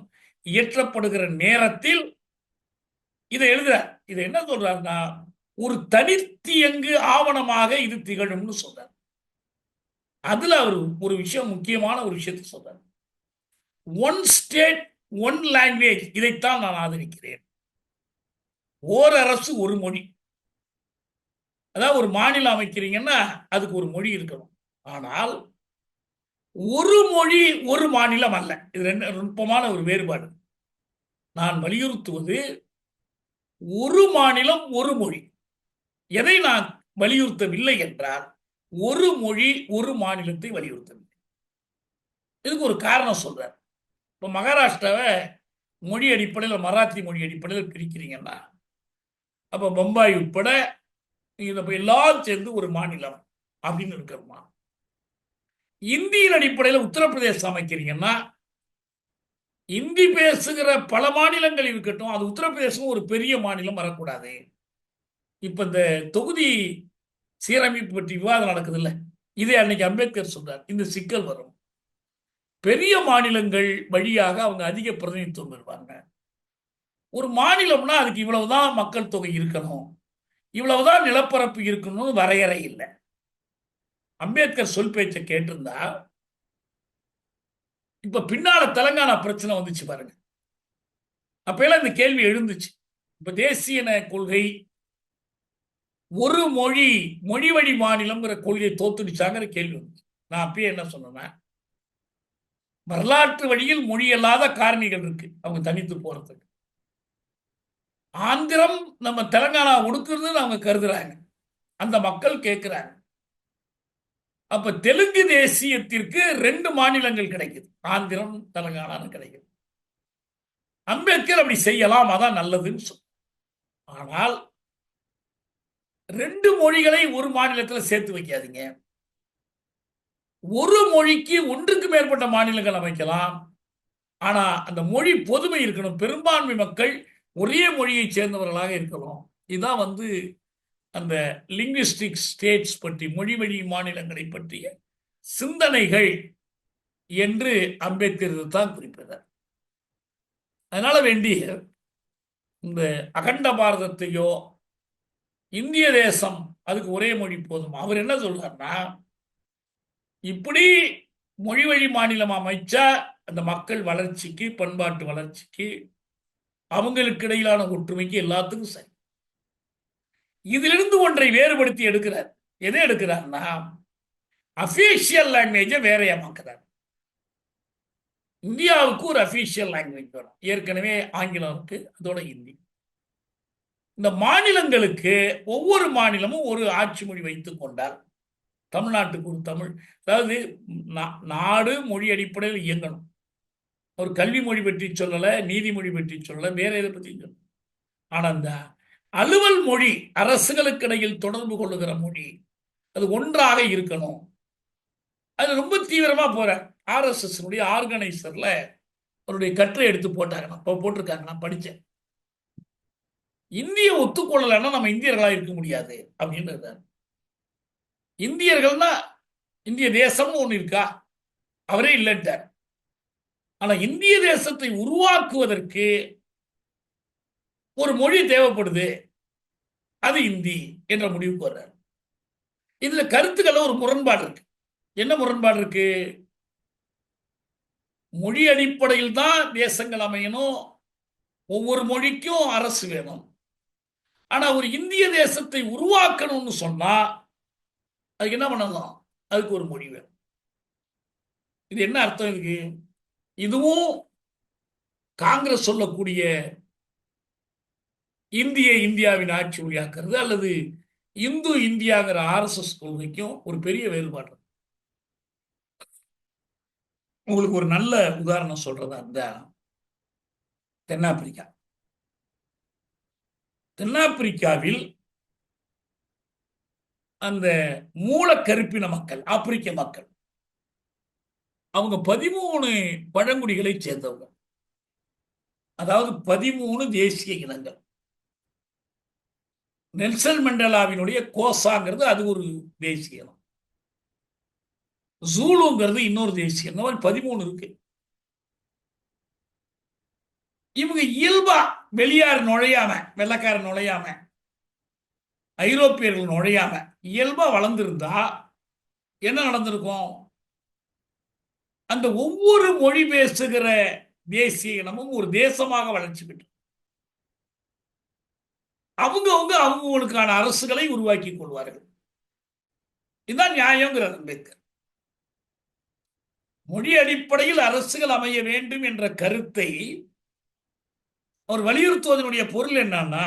இயற்றப்படுகிற நேரத்தில் இதை எழுதுறார். இதை என்ன சொல்றாருன்னா, ஒரு தனித்தியங்கு ஆவணமாக இது திகழும்னு சொல்றார். அதுல அவர் ஒரு விஷயம், முக்கியமான ஒரு விஷயத்தை சொல்றார். ஒன் ஸ்டேட் ஒன் லாங்குவேஜ், இதைத்தான் நான் ஆதரிக்கிறேன். ஓர் அரசு ஒரு மொழி. அதாவது ஒரு மாநிலம் அமைக்கிறீங்கன்னா அதுக்கு ஒரு மொழி இருக்கணும். ஆனால் ஒரு மொழி ஒரு மாநிலம் அல்ல. இது ரெண்டு நுட்பமான ஒரு வேறுபாடு. நான் வலியுறுத்துவது ஒரு மாநிலம் ஒரு மொழி. எதை நான் வலியுறுத்தவில்லை என்றால் ஒரு மொழி ஒரு மாநிலத்தை வலியுறுத்தவில்லை. இதுக்கு ஒரு காரணம் சொல்றார். இப்போ மகாராஷ்டிராவை மொழி அடிப்படையில் மராத்தி மொழி அடிப்படையில் பிரிக்கிறீங்கன்னா அப்போ பம்பாய் உட்பட எல்லாரும் சேர்ந்து ஒரு மாநிலம் அப்படின்னு இருக்கிறோமா? இந்தியின் அடிப்படையில் உத்தரப்பிரதேசம் அமைக்கிறீங்கன்னா இந்தி பேசுகிற பல மாநிலங்கள் இருக்கட்டும், அது உத்தரப்பிரதேசம் ஒரு பெரிய மாநிலம் வரக்கூடாது. இப்ப இந்த தொகுதி சீரமைப்பு பற்றி விவாதம் நடக்குது இல்ல, இதே அன்னைக்கு அம்பேத்கர் சொல்றார், இந்த சிக்கல் வரும். பெரிய மாநிலங்கள் வழியாக அவங்க அதிக பிரதிநிதித்துவம் பெறுவாங்க. ஒரு மாநிலம்னா அதுக்கு இவ்வளவுதான் மக்கள் தொகை இருக்கணும், இவ்வளவுதான் நிலப்பரப்பு இருக்கணும்னு வரையறை இல்லை. அம்பேத்கர் சொல் பேச்சை கேட்டிருந்தா இப்ப பின்னால தெலங்கானா பிரச்சனை வந்துச்சு பாருங்க, அப்ப எல்லாம் இந்த கேள்வி எழுந்துச்சு. இப்ப தேசிய கொள்கை ஒரு மொழி மொழி வழி மாநிலம்ங்கிற கொள்கையை தோத்துடுச்சாங்கிற கேள்வி வந்துச்சு. நான் அப்பயே என்ன சொன்னேன்னா, வரலாற்று வழியில் மொழி அல்லாத காரணிகள் இருக்கு அவங்க தனித்து போறதுக்கு. ஆந்திரம் நம்ம தெலங்கானா ஒடுக்குறதுன்னு அவங்க கருதுறாங்க, அந்த மக்கள் கேட்கிறாங்க. அப்ப தெலுங்கு தேசியத்திற்கு 2 மாநிலங்கள் கிடைக்குது, ஆந்திரம் தெலங்கானான்னு கிடைக்குது. அம்பேத்கர் அப்படி செய்யலாம், அதான் நல்லதுன்னு சொல்ல. ஆனால் 2 மொழிகளை ஒரு மாநிலத்தில் சேர்த்து வைக்காதீங்க. ஒரு மொழிக்கு ஒன்றுக்கு மேற்பட்ட மாநிலங்கள் அமைக்கலாம். ஆனா அந்த மொழி பொதுமை இருக்கணும், பெரும்பான்மை மக்கள் ஒரே மொழியை சேர்ந்தவர்களாக இருக்கணும். இதுதான் அந்த லிங்குவிஸ்டிக் ஸ்டேட்ஸ் பற்றி, மொழி வழி மாநிலங்களை பற்றிய சிந்தனைகள் என்று அம்பேத்கர் தான் குறிப்பிட்டார். அதனால வேண்டிய இந்த அகண்ட பாரதத்தையோ இந்திய தேசம் அதுக்கு ஒரே மொழி போதும். அவர் என்ன சொல்றாருன்னா, இப்படி மொழி வழி மாநிலம் அமைச்சா அந்த மக்கள் வளர்ச்சிக்கு, பண்பாட்டு வளர்ச்சிக்கு, அவங்களுக்கு இடையிலான ஒற்றுமைக்கு எல்லாத்துக்கும் சரி. இதிலிருந்து ஒன்றை வேறுபடுத்தி எடுக்கிறார். எதை எடுக்கிறார்னா, அபிஷியல் லாங்குவேஜை வேறையமாக்குறார். இந்தியாவுக்கு ஒரு அபிஷியல் லாங்குவேஜ் வரும், ஏற்கனவே ஆங்கிலம் இருக்கு, அதோட ஹிந்தி. இந்த மாநிலங்களுக்கு ஒவ்வொரு மாநிலமும் ஒரு ஆட்சி மொழி வைத்துக் கொண்டால், தமிழ்நாட்டுக்கு ஒரு தமிழ், அதாவது நாடு மொழி அடிப்படையில் இயங்கணும். ஒரு கல்வி மொழி பற்றி சொல்லல, நீதிமொழி பற்றி சொல்லல, வேற எதை பற்றி சொல்ல. ஆனா இந்த அலுவல் மொழி, அரசுகளுக்கு இடையில் தொடர்பு கொள்ளுகிற மொழி, அது ஒன்றாக இருக்கணும். அது ரொம்ப தீவிரமா போற RSS ஆர்கனைசர்ல அவருடைய கட்டுரை எடுத்து போட்டாங்க, போட்டிருக்காங்க, நான் படிச்சேன். இந்திய ஒத்துக்கொள்ளலைன்னா நம்ம இந்தியர்களா இருக்க முடியாது அப்படின்னு. இந்தியர்கள்னா இந்திய தேசம்னு ஒண்ணு இருக்கா? அவரே இல்லைன்ட்டார். ஆனா இந்திய தேசத்தை உருவாக்குவதற்கு ஒரு மொழி தேவைப்படுது, அது இந்தி என்ற முடிவுக்கு வர்றார். இதுல கருத்துக்கள் ஒரு முரண்பாடு இருக்கு. என்ன முரண்பாடு இருக்கு? மொழி அடிப்படையில் தான் தேசங்கள் அமையணும், ஒவ்வொரு மொழிக்கும் அரசு வேணும். ஆனா ஒரு இந்திய தேசத்தை உருவாக்கணும்னு சொன்னா அதுக்கு என்ன பண்ணலாம்? அதுக்கு ஒரு மொழி வேணும். இது என்ன அர்த்தம் இருக்கு? இதுவும் காங்கிரஸ் சொல்லக்கூடிய இந்தியாவின் ஆட்சி மொழியாக்குறது அல்லது இந்து இந்தியாங்கிற RSS கொள்கைக்கும் ஒரு பெரிய வேறுபாடு. உங்களுக்கு ஒரு நல்ல உதாரணம் சொல்றதா இருந்தா, தென்னாப்பிரிக்கா. தென்னாப்பிரிக்காவில் அந்த மூல கருப்பின மக்கள், ஆப்பிரிக்க மக்கள், அவங்க 13 பழங்குடிகளை சேர்ந்தவங்க. அதாவது 13 தேசிய இனங்கள். நெல்சன் மண்டேலாவினுடைய கோசாங்கிறது அது ஒரு தேசிய இனம், ஜூலுங்கிறது இன்னொரு தேசியம். இந்த மாதிரி 13 இருக்கு. இவங்க இயல்பா வெளியார் நுழையாம, வெள்ளக்கார நுழையாம, ஐரோப்பியர்கள் நுழையாம இயல்பா வளர்ந்திருந்தா என்ன நடந்திருக்கும்? அந்த ஒவ்வொரு மொழி பேசுகிற தேசிய இனமும் ஒரு தேசமாக வளர்ச்சி பெற்று அவங்களுக்கான அரசுகளை உருவாக்கி கொள்வார்கள். இதுதான் நியாயங்கிறார் அம்பேத்கர். மொழி அடிப்படையில் அரசுகள் அமைய வேண்டும் என்ற கருத்தை அவர் வலியுறுத்துவதனுடைய பொருள் என்னன்னா,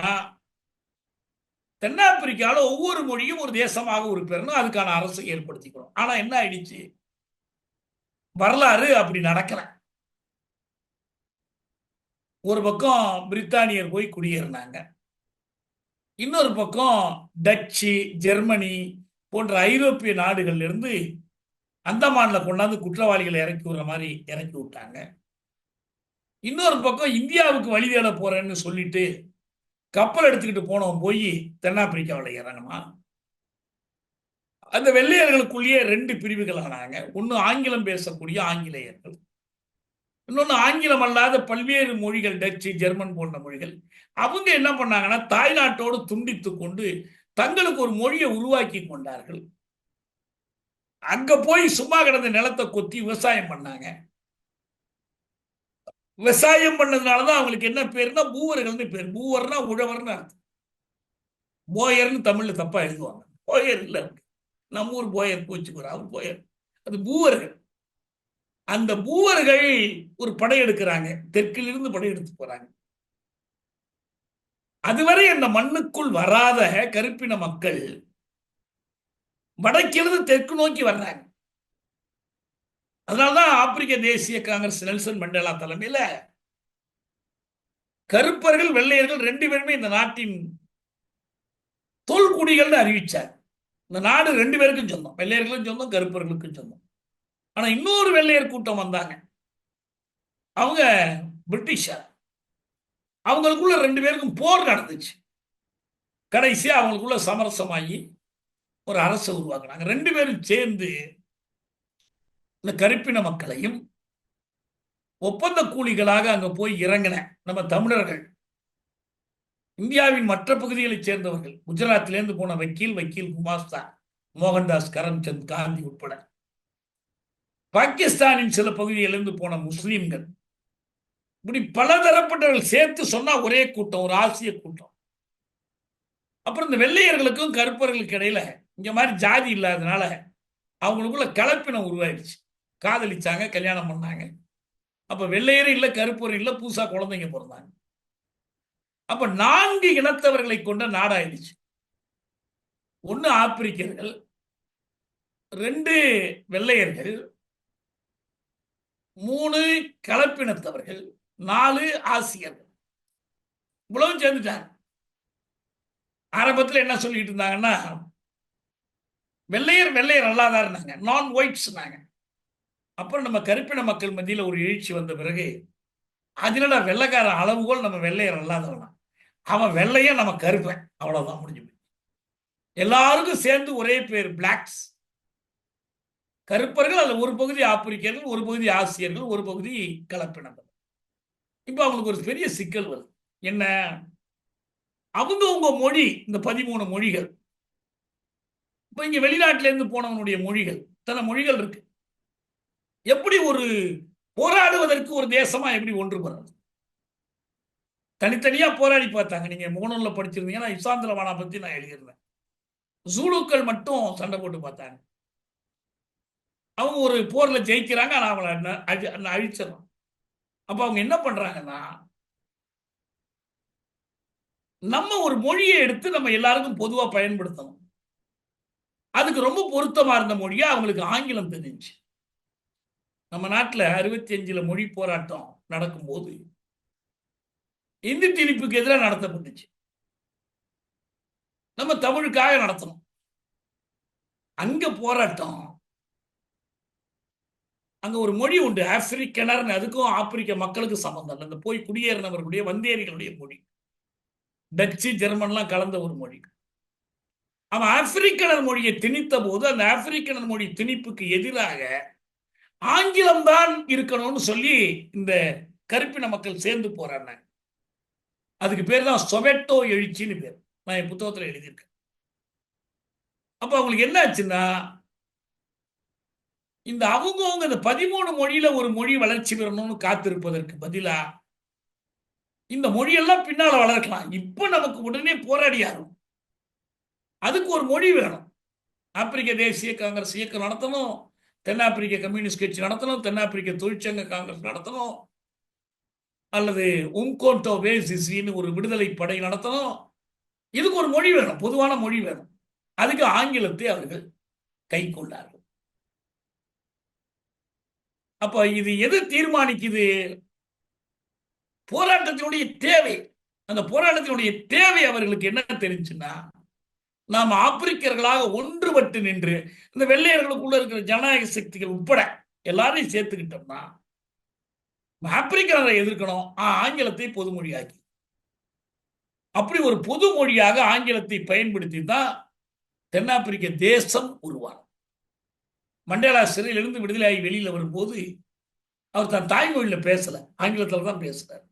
தென்னாப்பிரிக்காவில் ஒவ்வொரு மொழியும் ஒரு தேசமாக உறுப்பினரும் அதுக்கான அரசை ஏற்படுத்திக்கிறோம். ஆனா என்ன ஆயிடுச்சு, வரலாறு அப்படி நடக்கல. ஒரு பக்கம் பிரித்தானியர் போய் குடியேறினாங்க, இன்னொரு பக்கம் டச்சு, ஜெர்மனி போன்ற ஐரோப்பிய நாடுகள்ல இருந்து அந்தமான்ல கொண்டாந்து குற்றவாளிகளை இறக்கி விடுற மாதிரி இறக்கி விட்டாங்க. இன்னொரு பக்கம் இந்தியாவுக்கு வழி தேட போறேன்னு சொல்லிட்டு கப்பல் எடுத்துக்கிட்டு போனவன் போய் தென்னாப்பிரிக்காவில் இறங்கினா. அந்த வெள்ளையர்களுக்குள்ளேயே 2 பிரிவுகள் ஆனாங்க. ஒன்று ஆங்கிலம் பேசக்கூடிய ஆங்கிலேயர்கள், இன்னொன்று ஆங்கிலம் அல்லாத பல்வேறு மொழிகள், டச்சு, ஜெர்மன் போன்ற மொழிகள். அவங்க என்ன பண்ணாங்கன்னா தாய்நாட்டோடு துண்டித்து கொண்டு தங்களுக்கு ஒரு மொழியை உருவாக்கி கொண்டார்கள். அங்க போய் சும்மா கிடந்த நிலத்தை கொத்தி விவசாயம் பண்ணாங்க. விவசாயம் பண்ணதுனாலதான் அவங்களுக்கு என்ன பேருன்னா பூவர்கள்னு பேர். பூவர்னா உழவர்னு அர்த்தம். போயர்னு தமிழ்ல தப்பா எழுதுவாங்க. போயர் இல்ல, நம்ம ஊர் போயர் போச்சுக்கிறார், அவர் போயர். அது பூவர்கள். அந்த பூவர்கள் ஒரு படையெடுக்கிறாங்க, தெற்கிலிருந்து படையெடுத்து போறாங்க. அதுவரை அந்த மண்ணுக்குள் வராத கருப்பின மக்கள் வடக்கிலிருந்து தெற்கு நோக்கி வர்றாங்க. அதனால்தான் ஆப்பிரிக்க தேசிய காங்கிரஸ் நெல்சன் மண்டேலா தலைமையில கருப்பர்கள் வெள்ளையர்கள் 2 பேருமே இந்த நாட்டின் தொல்குடிகள்னு அறிவிச்சார். இந்த நாடு 2 பேருக்கும் சொந்தம், வெள்ளையர்களுக்கும் சொந்தம், கருப்பர்களுக்கும் சொந்தம். ஆனா இன்னொரு வெள்ளையர் கூட்டம் வந்தாங்க, அவங்க பிரிட்டிஷார். அவங்களுக்குள்ள 2 பேருக்கும் போர் நடந்துச்சு. கடைசியா அவங்களுக்குள்ள சமரசமாகி ஒரு அரசை உருவாக்குனாங்க. 2 பேரும் சேர்ந்து இந்த கருப்பின மக்களையும் ஒப்பந்த கூலிகளாக அங்க போய் இறங்கின நம்ம தமிழர்கள், இந்தியாவின் மற்ற பகுதிகளைச் சேர்ந்தவர்கள், குஜராத்திலிருந்து போன வக்கீல் குமாஸ்தா, மோகன்தாஸ் கரம்சந்த் காந்தி உட்பட, பாகிஸ்தானின் சில பகுதிகளிலிருந்து போன முஸ்லீம்கள், இப்படி பலதரப்பட்டவர்கள் சேர்த்து சொன்னா ஒரே கூட்டம், ஒரு ஆசிய கூட்டம். அப்புறம் இந்த வெள்ளையர்களுக்கும் கருப்பர்களுக்கு இடையில இங்க மாதிரி ஜாதி இல்லாதனால அவங்களுக்குள்ள கலப்பினம் உருவாயிடுச்சு. காதலிச்சாங்க, கல்யாணம் பண்ணாங்க. அப்ப வெள்ளையரும் இல்ல, கருப்பரும் இல்ல, புதுசா குழந்தைங்க பிறந்தாங்க. அப்ப 4 இனத்தவர்களை கொண்ட நாடாயிடுச்சு. 1 ஆப்பிரிக்கர்கள், 2 வெள்ளையர்கள், 3 கலப்பினத்தவர்கள், 4 ஆசியர்கள். இவ்வளவும் சேர்ந்துட்டாங்க. ஆரம்பத்தில் என்ன சொல்லிட்டு இருந்தாங்கன்னா, வெள்ளையர் அல்லாதான் இருந்தாங்க, நான் ஒயிட்ஸ். அப்புறம் நம்ம கருப்பின மக்கள் மத்தியில் ஒரு எழுச்சி வந்த பிறகு, அதனால வெள்ளைக்கார அளவுகோல் நம்ம வெள்ளையர் அல்லாதவனா, அவன் வெள்ளையன், நம்ம கருப்பன், அவ்வளவுதான், முடிஞ்சு. எல்லாருக்கும் சேர்ந்து ஒரே பேர் பிளாக்ஸ். கருப்பர்கள் அதுல ஒரு பகுதி ஆப்பிரிக்கர்கள், ஒரு பகுதி ஆசியர்கள், ஒரு பகுதி கலப்பினங்கள். இப்ப அவங்களுக்கு ஒரு பெரிய சிக்கல் வருது. என்ன, அவங்க மொழி, இந்த 13 மொழிகள். இப்ப இங்க வெளிநாட்டில இருந்து போனவனுடைய மொழிகள், இத்தனை மொழிகள் இருக்கு. எப்படி ஒரு போராடுவதற்கு ஒரு தேசமா எப்படி ஒன்றுபடுறது? தனித்தனியா போராடி பார்த்தாங்க. நீங்க முகநூல்ல படிச்சிருந்தீங்கன்னா இசாந்திரவானா பத்தி நான் எழுதியிருந்தேன். ஜூலுக்கள் மட்டும் சண்டை போட்டு பார்த்தாங்க. அவங்க ஒரு போர்ல ஜெயிக்கிறாங்க, ஆனா அவங்களை அழிச்சிடணும். அப்ப அவங்க என்ன பண்றாங்கன்னா, நம்ம ஒரு மொழியை எடுத்து நம்ம எல்லாருக்கும் பொதுவா பயன்படுத்தணும். அதுக்கு ரொம்ப பொருத்தமா இருந்த மொழியா அவங்களுக்கு ஆங்கிலம் தெரிஞ்சு. நம்ம நாட்டில் 65ல மொழி போராட்டம் நடக்கும்போது இந்தி திணிப்புக்கு எதிராக நடத்தப்பட்டுச்சு. நம்ம தமிழுக்காக நடத்தணும். அங்க போராட்டம், அங்க ஒரு மொழி உண்டு, ஆப்பிரிக்கனர். அதுக்கும் ஆப்பிரிக்க மக்களுக்கு சம்பந்தம் இல்லை. அந்த போய் குடியேறினவர்களுடைய வந்தேரிகளுடைய மொழி, டச்சு, ஜெர்மன்லாம் கலந்த ஒரு மொழி. அவன் ஆப்பிரிக்கனர் மொழியை திணித்த போது அந்த ஆப்பிரிக்கனர் மொழி திணிப்புக்கு எதிராக ஆங்கிலம் தான் இருக்கணும்னு சொல்லி இந்த கருப்பின மக்கள் சேர்ந்து போறாங்க. அதுக்கு பேர் தான் சொவெட்டோ எழுச்சின்னு பேர். நான் என் புத்தகத்தில் எழுதியிருக்கேன். அப்ப அவங்களுக்கு என்ன ஆச்சுன்னா, இந்த அவங்க இந்த 13 மொழியில ஒரு மொழி வளர்ச்சி பெறணும்னு காத்திருப்பதற்கு பதிலா இந்த மொழியெல்லாம் பின்னால வளர்க்கலாம். இப்ப நமக்கு உடனே போராடி ஆகும். அதுக்கு ஒரு மொழி வேணும். ஆப்பிரிக்க தேசிய காங்கிரஸ் இயக்கம் நடத்தணும், தென்னாப்பிரிக்க கம்யூனிஸ்ட் கட்சி நடத்தணும், தென்னாப்பிரிக்க தொழிற்சங்க காங்கிரஸ் நடத்தணும், அல்லது உம்கோண்டோ வேசிசின்னு ஒரு விடுதலை படை நடத்தணும். இதுக்கு ஒரு மொழி வேணும், பொதுவான மொழி வேணும். அதுக்கு ஆங்கிலத்தை அவர்கள் கை கொண்டார்கள். அப்ப இது எது தீர்மானிக்குது? போராட்டத்தினுடைய தேவை. அந்த போராட்டத்தினுடைய தேவை அவர்களுக்கு என்ன தெரிஞ்சுன்னா, நாம் ஆப்பிரிக்கர்களாக ஒன்றுபட்டு நின்று இந்த வெள்ளையர்களுக்குள்ள இருக்கிற ஜனநாயக சக்திகள் உட்பட எல்லாரையும் சேர்த்துக்கிட்டோம்னா ஆப்பிரிக்கரை எதிர்க்கணும். ஆங்கிலத்தை பொதுமொழியாக்கி, அப்படி ஒரு பொது மொழியாக ஆங்கிலத்தை பயன்படுத்தி தான் தென்னாப்பிரிக்க தேசம் உருவானது. மண்டேலா சிறையிலிருந்து விடுதலையாகி வெளியில வரும்போது அவர் தன் தாய்மொழியில பேசல, ஆங்கிலத்தில் தான் பேசுறார்.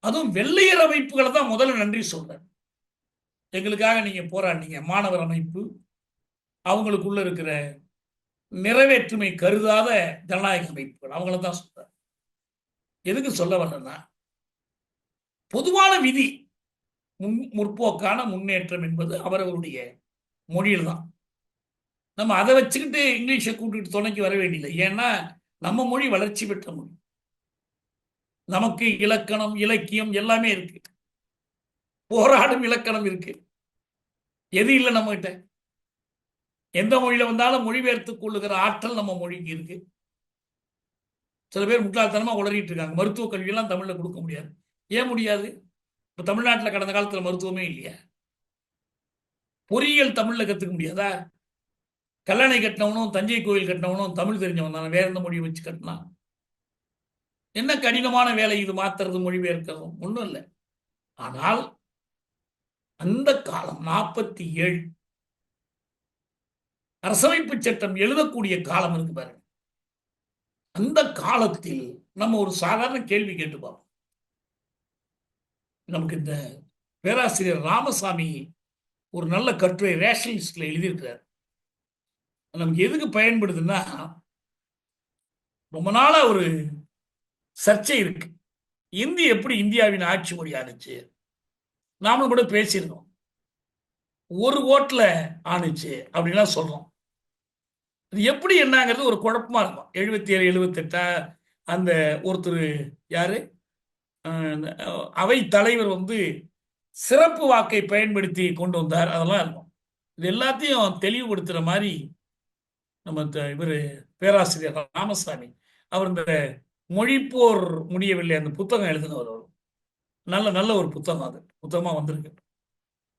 அதுவும் வெள்ளையர் அமைப்புகளை தான் முதல்ல நன்றி சொல்றார். எங்களுக்காக நீங்க போராடினீங்க. மாணவர் அமைப்பு, அவங்களுக்குள்ள இருக்கிற நிறைவேற்றுமை கருதாத ஜனநாயக அமைப்புகள், அவங்கள தான் சொல்றார். எதுக்கு சொல்ல வரலன்னா, பொதுவான விதி முற்போக்கான முன்னேற்றம் என்பது அவரவருடைய மொழியில் தான். நம்ம அதை வச்சுக்கிட்டு இங்கிலீஷை கூட்டிட்டு துணைக்கு வர வேண்டியதில்லை. ஏன்னா நம்ம மொழி வளர்ச்சி பெற்ற மொழி. நமக்கு இலக்கணம், இலக்கியம் எல்லாமே இருக்கு. போராடும் இலக்கணம் இருக்கு. எது இல்லை நம்ம கிட்ட? எந்த மொழியில வந்தாலும் மொழிபெயர்த்துக் கொள்ளுகிற ஆற்றல் நம்ம மொழிக்கு இருக்கு. சில பேர் முட்டாள்தனமா உளறிட்டு இருக்காங்க. மருத்துவ கல்வியெல்லாம் தமிழ்ல கொடுக்க முடியாது. ஏன் முடியாது? இப்ப தமிழ்நாட்டில் கடந்த காலத்துல மருத்துவமே இல்லையா? பொறியியல் தமிழ்ல கத்துக்க முடியாதா? கல்லணை கட்டினவனும் தஞ்சை கோயில் கட்டினவனும் தமிழ் தெரிஞ்சவன் தானே, வேற எந்த மொழியை வச்சு கட்டினா? என்ன கடினமான வேலை இது, மாத்துறது மொழிபெயர்க்கிறதும் ஒன்றும் இல்லை. ஆனால் அந்த காலம் 47 அரசமைப்பு சட்டம் எழுதக்கூடிய காலம் இருக்கு பாருங்க. அந்த காலத்தில் நம்ம ஒரு சாதாரண கேள்வி கேட்டு பார்ப்போம். நமக்கு இந்த பேராசிரியர் ராமசாமி ஒரு நல்ல கட்டுரை ரேஷனலிஸ்ட்ல எழுதியிருக்கிறார். நமக்கு எதுக்கு பயன்படுதுன்னா, ரொம்ப நாளா ஒரு சர்ச்சை இருக்கு. இந்தி எப்படி இந்தியாவின் ஆட்சி மொழி ஆணுச்சு? நாமளும் கூட பேசியிருக்கோம். ஒரு ஓட்டுல ஆணுச்சு அப்படின்லாம் சொல்றோம். அது எப்படி என்னங்கிறது ஒரு குழப்பமா இருக்கும். 77 78 அந்த ஒருத்தர் யாரு, அவை தலைவர் சிறப்பு வாக்கை பயன்படுத்தி கொண்டு வந்தார், அதெல்லாம் இருக்கும். இது எல்லாத்தையும் தெளிவுபடுத்துற மாதிரி நம்ம இவர் பேராசிரியர் ராமசாமி அவர் இந்த மொழிப்போர் முடியவில்லை அந்த புத்தகம் எழுதினவர். நல்ல நல்ல ஒரு புத்தகம், அது புத்தகமா வந்திருக்கு.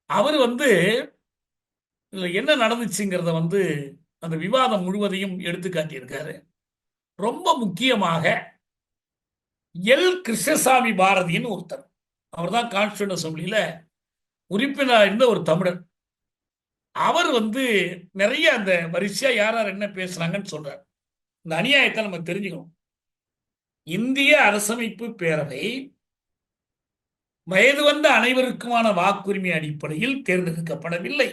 அவர் இதுல என்ன நடந்துச்சுங்கிறத அந்த விவாதம் முழுவதையும் எடுத்து காட்டியிருக்காரு. ரொம்ப முக்கியமாக எல் கிருஷ்ணசாமி பாரதின்னு ஒருத்தர், அவர் தான் கான்ஸ்டியூண்ட் அசம்பிளியில உறுப்பினர் இருந்த ஒரு தமிழர். அவர் நிறைய அந்த வரிசையா யார் யார் என்ன பேசுறாங்கன்னு சொல்றார். இந்த அநியாயத்தை நம்ம தெரிஞ்சுக்கணும். இந்திய அரசமைப்பு பேரவை வயது வந்த அனைவருக்குமான வாக்குரிமை அடிப்படையில் தேர்ந்தெடுக்கப்படவில்லை.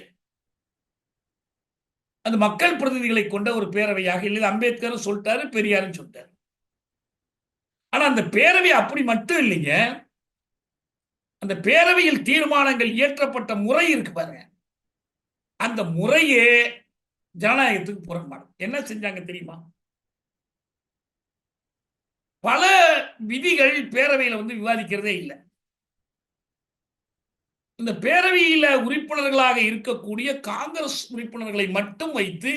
அது மக்கள் பிரதிநிதிகளை கொண்ட ஒரு பேரவையாக இல்லை. அம்பேத்கர் சொல்லிட்டாரு, பெரியாரும் சொல்லிட்டாரு. ஆனா அந்த பேரவை அப்படி மட்டும் இல்லைங்க. அந்த பேரவையில் தீர்மானங்கள் இயற்றப்பட்ட முறை இருக்கு பாருங்க, அந்த முறையே ஜனநாயகத்துக்கு புறம்பானது. என்ன செஞ்சாங்க தெரியுமா? பல விதிகள் பேரவையில் விவாதிக்கிறதே இல்லை. இந்த பேரவையில உறுப்பினர்களாக இருக்கக்கூடிய காங்கிரஸ் உறுப்பினர்களை மட்டும் வைத்து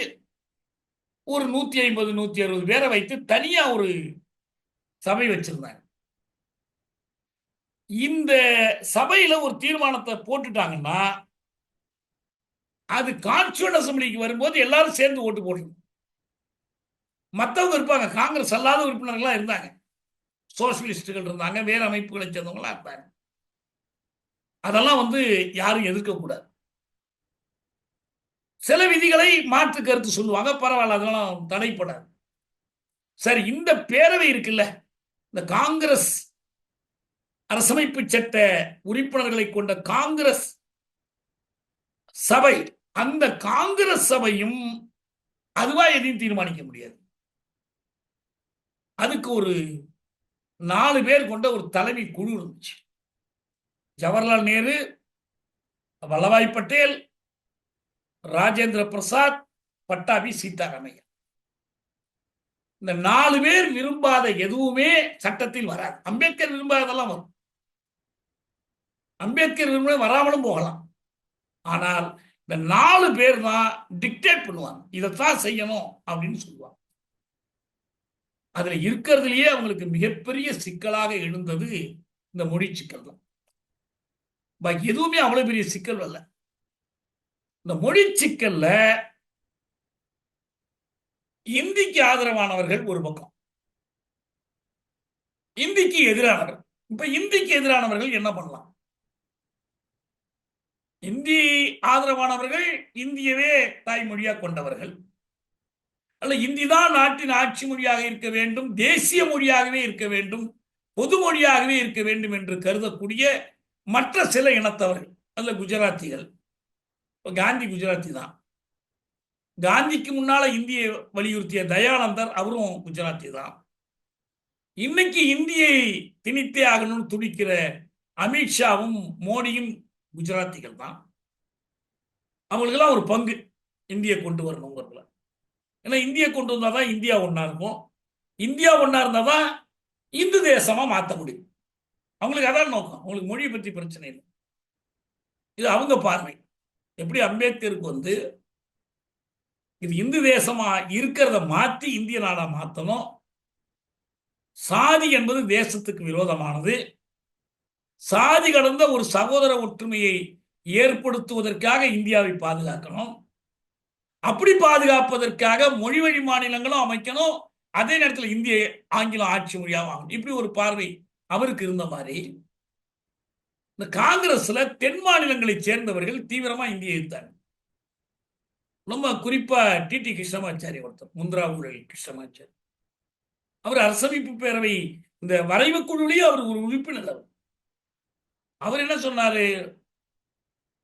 ஒரு 150 160 பேரை வைத்து தனியா ஒரு சபை வச்சிருந்தாங்க. இந்த சபையில ஒரு தீர்மானத்தை போட்டுட்டாங்கன்னா அது கான்ஸ்டியூண்ட் அசம்பிளிக்கு வரும்போது எல்லாரும் சேர்ந்து ஓட்டு போடணும். மற்றவங்க இருப்பாங்க, காங்கிரஸ் அல்லாத உறுப்பினர்கள்லாம் இருந்தாங்க, சோசியலிஸ்டுகள் இருந்தாங்க, வேற அமைப்புகளை சேர்ந்தவங்களா இருந்தாங்க. அதெல்லாம் யாரும் எதிர்க்க கூடாது. சில விதிகளை மாற்று கருத்து சொல்லுவாங்க, பரவாயில்ல, அதெல்லாம் தடைப்படாது. சரி, இந்த பேரவை இருக்குல்ல, இந்த காங்கிரஸ் அரசமைப்பு சட்ட உறுப்பினர்களை கொண்ட காங்கிரஸ் சபை, அந்த காங்கிரஸ் சபையும் அதுவா எதையும் தீர்மானிக்க முடியாது. அதுக்கு ஒரு 4 பேர் கொண்ட ஒரு தலைமை குழு இருந்துச்சு. ஜவஹர்லால் நேரு, வல்லபாய் பட்டேல், ராஜேந்திர பிரசாத், பட்டாபி சீதாராமையா. இந்த 4 பேர் விரும்பாத எதுவுமே சட்டத்தில் வராது. அம்பேத்கர் விரும்பாததெல்லாம் வரும். அம்பேத்கர் விரும்பின வராமலும் போகலாம். ஆனால் இந்த 4 பேர் தான் டிக்டேட் பண்ணுவாங்க, இதைத்தான் செய்யணும் அப்படின்னு சொல்லுவாங்க. அதுல இருக்கிறதுலயே அவங்களுக்கு மிகப்பெரிய சிக்கலாக எழுந்தது இந்த மொழி சிக்கல் தான். பாக்கி எதுவுமே அவ்வளவு பெரிய சிக்கல் அல்ல. இந்த மொழி சிக்கல்ல இந்திக்கு ஆதரவானவர்கள் ஒரு பக்கம், இந்திக்கு எதிரானவர்கள். இப்ப இந்திக்கு எதிரானவர்கள் என்ன பண்ணலாம்? இந்தி ஆதரவானவர்கள் இந்தியவே தாய்மொழியாக கொண்டவர்கள், அல்ல இந்தி தான் நாட்டின் ஆட்சி மொழியாக இருக்க வேண்டும், தேசிய மொழியாகவே இருக்க வேண்டும், பொது மொழியாகவே இருக்க வேண்டும் என்று கருதக்கூடிய மற்ற சில இனத்தவர்கள், அல்ல குஜராத்திகள். காந்தி குஜராத்தி தான். காந்திக்கு முன்னால இந்தியை வலியுறுத்திய தயானந்தர், அவரும் குஜராத்தி தான். இன்னைக்கு இந்தியை திணித்தே ஆகணும்னு துடிக்கிற அமித்ஷாவும் மோடியும் குஜராத்திகள் தான். அவங்களுக்கெல்லாம் ஒரு பங்கு இந்தியை கொண்டு வரணுங்கிறதுல. ஏன்னா இந்தியை கொண்டு வந்தாதான் இந்தியா ஒன்னா இருக்கும், இந்தியா ஒன்னா இருந்தாதான் இந்து தேசமா மாற்ற முடியும். அவங்களுக்கு அதான் நோக்கம். அவங்களுக்கு மொழியை பற்றி பிரச்சனை இல்லை, இது அவங்க பார்வை. எப்படி அம்பேத்கருக்கு இது இந்து தேசமா இருக்கிறத மாற்றி இந்திய நாடா மாற்றணும். சாதி என்பது தேசத்துக்கு விரோதமானது. சாதி கடந்த ஒரு சகோதர ஒற்றுமையை ஏற்படுத்துவதற்காக இந்தியாவை பாதுகாக்கணும். அப்படி பாதுகாப்பதற்காக மொழி வழி மாநிலங்களும் அமைக்கணும், அதே நேரத்தில் இந்திய ஆங்கிலம் ஆட்சி மொழியாக ஆகணும். இப்படி ஒரு பார்வை அவருக்கு இருந்த மாதிரி இந்த காங்கிரஸ்ல தென் மாநிலங்களை சேர்ந்தவர்கள் தீவிரமா இந்தியை எதிர்த்தாங்க. நம்ம குறிப்பா டிடி கிருஷ்ணமாச்சாரி ஒருத்தர், முந்திரா ஊழல் கிருஷ்ணமாச்சாரி, அவர் அரசமைப்பு பேரவை இந்த வரைவு குழுவிலேயே அவர் ஒரு உறுப்பினர். அவர் என்ன சொன்னாரு?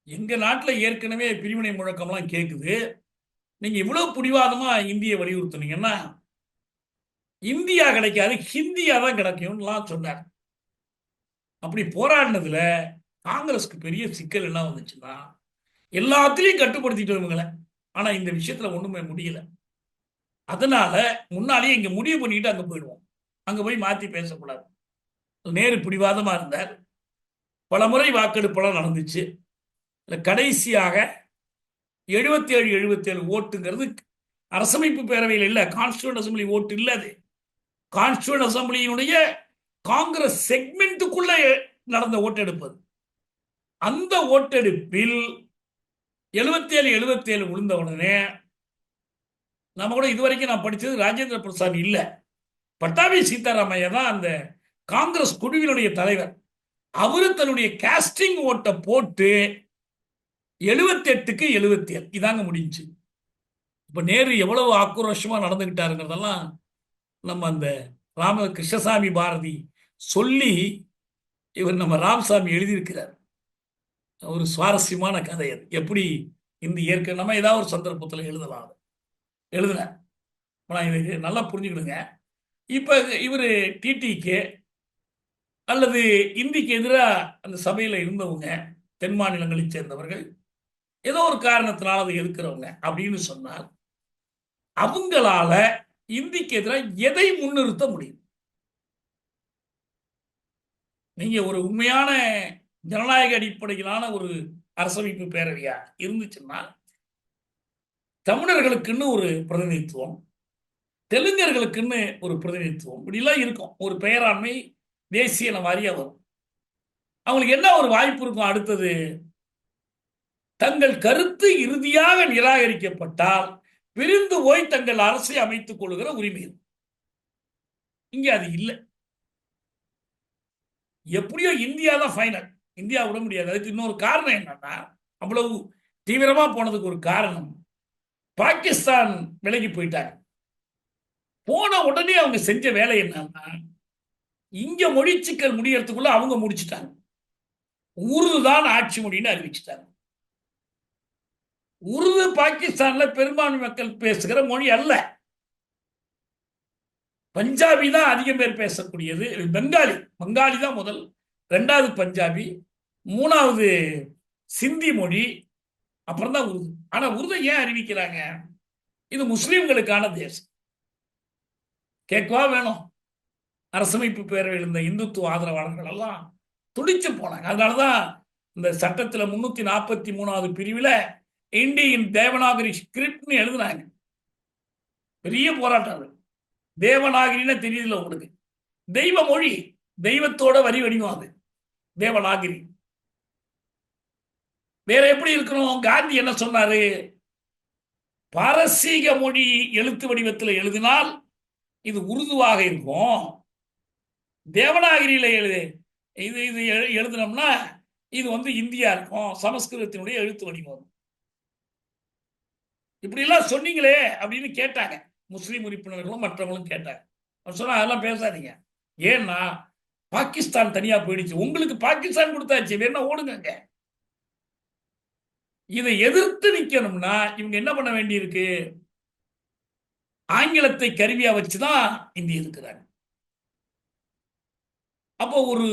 எங்க நாட்டில் ஏற்கனவே பிரிவினை முழக்கம்லாம் கேட்குது, நீங்க இவ்வளவு பிடிவாதமா இந்தியை வலியுறுத்தினீங்கன்னா இந்தியா கிடைக்காது, ஹிந்தியா தான் கிடைக்கும்லாம் சொன்னார். அப்படி போராடினதுல காங்கிரஸ்க்கு பெரிய சிக்கல் என்ன வந்துச்சுன்னா, எல்லாத்திலையும் கட்டுப்படுத்திட்டு இவங்களை, ஆனா இந்த விஷயத்துல ஒண்ணுமே முடியல. அதனால முன்னாலேயே இங்க முடிவு பண்ணிட்டு அங்க போயிடுவோம், அங்க போய் மாத்தி பேசக்கூடாது. நேரு பிடிவாதமா இருந்தார். பல முறை வாக்கெடுப்பெல்லாம் நடந்துச்சு. கடைசியாக 77 ஓட்டுங்கிறது அரசமைப்பு பேரவையில் இல்ல, கான்ஸ்டியூண்ட் அசம்பிளி ஓட்டு இல்ல, அது கான்ஸ்டியூண்ட் அசம்பிளியினுடைய காங்கிரஸ் செக்மெண்ட்டுக்குள்ள நடந்த ஓட்டெடுப்பு. அந்த ஓட்டெடுப்பில் 77 விழுந்த உடனே நம்ம கூட இதுவரைக்கும் நான் படிச்சது ராஜேந்திர பிரசாத் இல்ல, பட்டாபி சீதாராமையா தான் அந்த காங்கிரஸ் குழுவினுடைய தலைவர். அவரு தன்னுடைய காஸ்டிங் ஓட்டை போட்டு 78க்கு 77 இதாங்க முடிஞ்சு. இப்ப நேரு எவ்வளவு ஆக்ரோஷமா நடந்துகிட்டாருங்கிறதெல்லாம் நம்ம அந்த கிருஷ்ணசாமி பாரதி சொல்லி இவர் நம்ம ராமசாமி எழுதியிருக்கிறார். ஒரு சுவாரஸ்யமான கதை அது. எப்படி இந்த இயற்கை நம்ம ஏதாவது ஒரு சந்தர்ப்பத்தில் எழுதலாம், எழுதுன இதுக்கு நல்லா புரிஞ்சுக்கிடுங்க. இப்ப இவர் டிடிக்கு அல்லது இந்திக்கு எதிராக அந்த சபையில் இருந்தவங்க தென் மாநிலங்களை சேர்ந்தவர்கள் ஏதோ ஒரு காரணத்தினால அதை எதிர்க்கிறவங்க அப்படின்னு சொன்னால் அவங்களால இந்திக்கு எதிராக எதை முன்னிறுத்த முடியும்? நீங்க ஒரு உண்மையான ஜனநாயக அடிப்படையிலான ஒரு அரசமைப்பு பேரவையா இருந்துச்சுன்னா தமிழர்களுக்குன்னு ஒரு பிரதிநிதித்துவம், தெலுங்கர்களுக்குன்னு ஒரு பிரதிநிதித்துவம், இப்படிலாம் இருக்கும். ஒரு பெயராண்மை தேசிய வாரியா வரும். அவங்களுக்கு என்ன ஒரு வாய்ப்பு இருக்கும்? அடுத்தது தங்கள் கருத்து இறுதியாக நிராகரிக்கப்பட்டால் பிரிந்து போய் தங்கள் அரசை அமைத்துக் கொள்கிற உரிமை. இங்க அது இல்லை. எப்படியோ இந்தியா தான் ஃபைனல், இந்தியா விட முடியாது. அதுக்கு இன்னொரு காரணம் என்னன்னா, அவ்வளவு தீவிரமா போனதுக்கு ஒரு காரணம் பாகிஸ்தான் விலகி போயிட்டாங்க. போன உடனே அவங்க செஞ்ச வேலை என்னன்னா, இங்க மொழி சிக்கல் முடியறதுக்குள்ள அவங்க முடிச்சுட்டாங்க, உருது தான் ஆட்சி மொழின்னு அறிவிச்சுட்டாங்க. உருது பாகிஸ்தான்ல பெரும்பான்மை மக்கள் பேசுகிற மொழி அல்ல. பஞ்சாபி தான் அதிகம் பேர் பேசக்கூடியது. பங்காளி தான் முதல், ரெண்டாவது பஞ்சாபி, மூணாவது சிந்தி மொழி, அப்புறம் தான் உருது. ஆனா உருதை ஏன் அறிவிக்கிறாங்க? இது முஸ்லிம்களுக்கான தேசம். கேட்கவா வேணும்? அரசமைப்பு பேரவையில் இருந்த இந்துத்துவ ஆதரவாளர்கள் எல்லாம் துடிச்சு போனாங்க. அதனாலதான் இந்த சட்டத்துல 343வது பிரிவுல இந்தியன் தேவநாகரி ஸ்கிரிப்ட்னு எழுதுனாங்க. பெரிய போராட்டம் அது. தேவநாகரின்னு தெரியுதுல உங்களுக்கு, தெய்வ மொழி, தெய்வத்தோட வரி வடிவம் அது தேவநாகரி. வேற எப்படி இருக்கணும்? காந்தி என்ன சொன்னாரு? பாரசீக மொழி எழுத்து வடிவத்தில் எழுதினால் இது உருதுவாக இருக்கும், தேவநாகரியில இது இது எழுதினோம்னா இது இந்தியா இருக்கும், சமஸ்கிருதத்தினுடைய எழுத்து வடிவம். இப்படி எல்லாம் சொன்னீங்களே அப்படின்னு கேட்டாங்க முஸ்லீம் உறுப்பினர்களும் மற்றவங்களும் கேட்டாங்க. சொன்னா அதெல்லாம் பேசாதீங்க, ஏன்னா பாகிஸ்தான் தனியா போயிடுச்சு, உங்களுக்கு பாகிஸ்தான் கொடுத்தாச்சு, வேணா ஓடுங்க. இதை எதிர்த்து நிக்கணும்னா இவங்க என்ன பண்ண வேண்டியிருக்கு? ஆங்கிலத்தை கருவியா வச்சுதான் இந்திய இருக்கிறாங்க. அப்போ ஒரு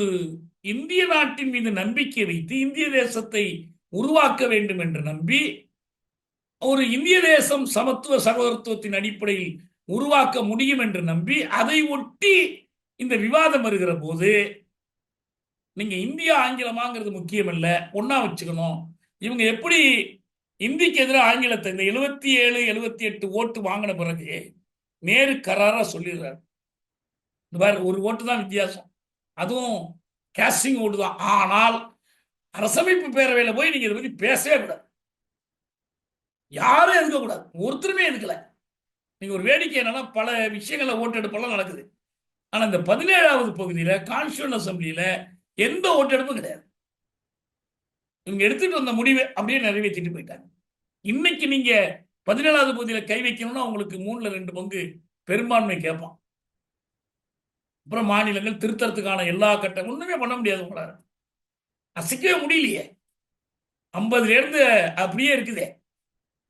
இந்திய நாட்டின் மீது நம்பிக்கை வைத்து இந்திய தேசத்தை உருவாக்க வேண்டும் என்று நம்பி, ஒரு இந்திய தேசம் சமத்துவ சகோதரத்துவத்தின் அடிப்படையில் உருவாக்க முடியும் என்று நம்பி அதை ஒட்டி இந்த விவாதம் வருகிற போது நீங்க இந்தியா ஆங்கிலமாங்கிறது முக்கியம் இல்ல, ஒன்னா வச்சுக்கணும். இவங்க எப்படி இந்திக்கு எதிராக ஆங்கிலத்தை இந்த 77 78 ஓட்டு வாங்கின பிறகு நேரு கராரா சொல்லிடுறாரு, இந்த மாதிரி ஒரு ஓட்டு தான் வித்தியாசம், அதுவும் கேஸ்டிங் ஓட்டு தான், ஆனால் அரசமைப்பு பேரவையில் போய் நீங்க இதை பத்தி பேசவே கூடாது, யாரும் எதுக்க கூடாது, ஒருத்தருமே எதுக்கல. நீங்க ஒரு வேடிக்கை என்னன்னா பல விஷயங்கள்ல ஓட்டெடுப்பெல்லாம் நடக்குது, ஆனா இந்த 17வது பகுதியில கான்ஸ்டியூஷன் அசம்பிளியில எந்த ஓட்டெடுப்பும் கிடையாது. இவங்க எடுத்துட்டு வந்த முடிவை அப்படியே நிறைவேற்றிட்டு போயிட்டாங்க. இன்னைக்கு நீங்க 17வது பகுதியில கை வைக்கணும்னா உங்களுக்கு 3/2 பங்கு பெரும்பான்மை கேட்பான். அப்புறம் மாநிலங்கள் திருத்தறதுக்கான எல்லா கட்டம் ஒண்ணுமே பண்ண முடியாது, உங்களால அசைக்கவே முடியலையே. 50ல இருந்து அப்படியே இருக்குதே,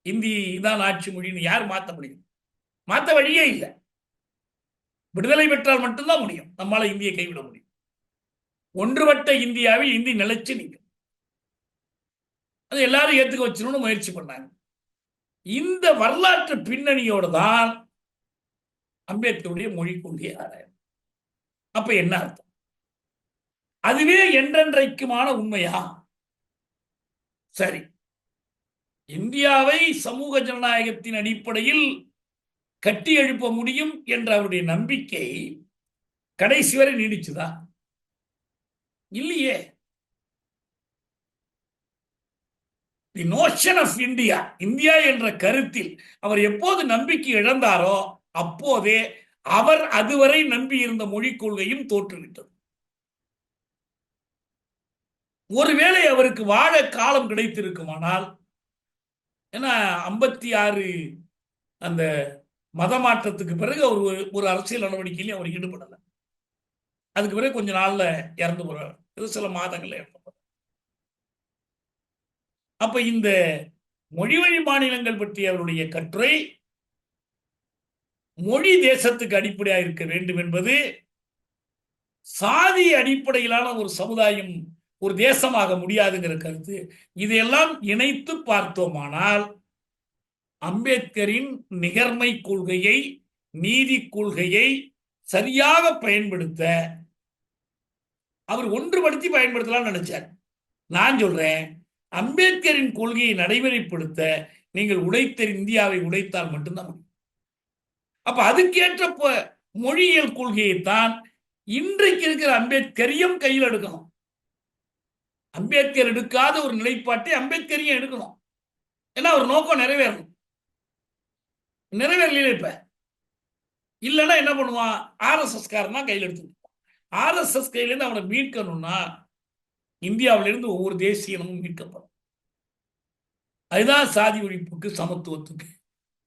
இந்தி தான் ஆட்சி மொழின்னு யார் மாத்த முடியும்? மாத்த வழியே இல்லை. விடுதலை பெற்றால் மட்டும்தான் முடியும் நம்மளால இந்தியை கைவிட முடியும். ஒன்றுபட்ட இந்தியாவில் இந்தி நிலைச்சு நிற்கும். அது எல்லாரும் ஏத்துக்க வச்சிடணும்னு முயற்சி பண்ணாங்க. இந்த வரலாற்று பின்னணியோடு தான் அம்பேத்கருடைய மொழி கொள்கை ஆராயம். அப்ப என்ன அர்த்தம்? அதுவே என்றென்றைக்குமான உண்மையா? சரி, இந்தியாவை சமூக ஜனநாயகத்தின் அடிப்படையில் கட்டி எழுப்ப முடியும் என்ற அவருடைய நம்பிக்கை கடைசி வரை நீடிச்சுதா? இல்லையே. தி நோஷன் ஆஃப் இந்தியா, இந்தியா என்ற கருத்தில் அவர் எப்போது நம்பிக்கை இழந்தாரோ அப்போதே அவர் அதுவரை நம்பி இருந்த மொழிக் கொள்கையும் தோற்றுவிட்டது. ஒருவேளை அவருக்கு வாழ காலம் கிடைத்திருக்குமானால், ஏன்னா 56 அந்த மத மாற்றத்துக்கு பிறகு அவர் ஒரு அரசியல் நடவடிக்கையிலும் அவர் ஈடுபடல. அதுக்கு பிறகு கொஞ்ச நாள்ல இறந்து போறார், சில மாதங்கள்ல இறந்து போறார். அப்ப இந்த மொழிவழி மாநிலங்கள் பற்றிய அவருடைய கட்டுரை மொழி தேசத்துக்கு அடிப்படையாக இருக்க வேண்டும் என்பது, சாதி அடிப்படையிலான ஒரு சமுதாயம் ஒரு தேசமாக முடியாதுங்கிற கருத்து, இதையெல்லாம் இணைத்து பார்த்தோமானால் அம்பேத்கரின் நிகர்மை கொள்கையை, நீதி கொள்கையை சரியாக பயன்படுத்த அவர் ஒன்றுபடுத்தி பயன்படுத்தலாம் நினைச்சார். நான் சொல்றேன், அம்பேத்கரின் கொள்கையை நடைமுறைப்படுத்த நீங்கள் உடைத்த இந்தியாவை உடைத்தால் மட்டும்தான் முடியும். அப்ப அதுக்கேற்ற மொழியியல் கொள்கையைத்தான் இன்றைக்கு இருக்கிற அம்பேத்கரையும் கையில் எடுக்கணும். அம்பேத்கர் எடுக்காத ஒரு நிலைப்பாட்டை அம்பேத்கரையும் எடுக்கணும். ஏன்னா ஒரு நோக்கம் நிறைவேறணும். நிறைவேறல இப்ப இல்லைன்னா என்ன பண்ணுவான்? RSS காரன் தான் கையில் எடுத்து. RSS கையில இருந்து அவனை மீட்கணும்னா இந்தியாவிலிருந்து ஒவ்வொரு தேசியமும் மீட்கப்படும். அதுதான் சாதி ஒழிப்புக்கு சமத்துவத்துக்கு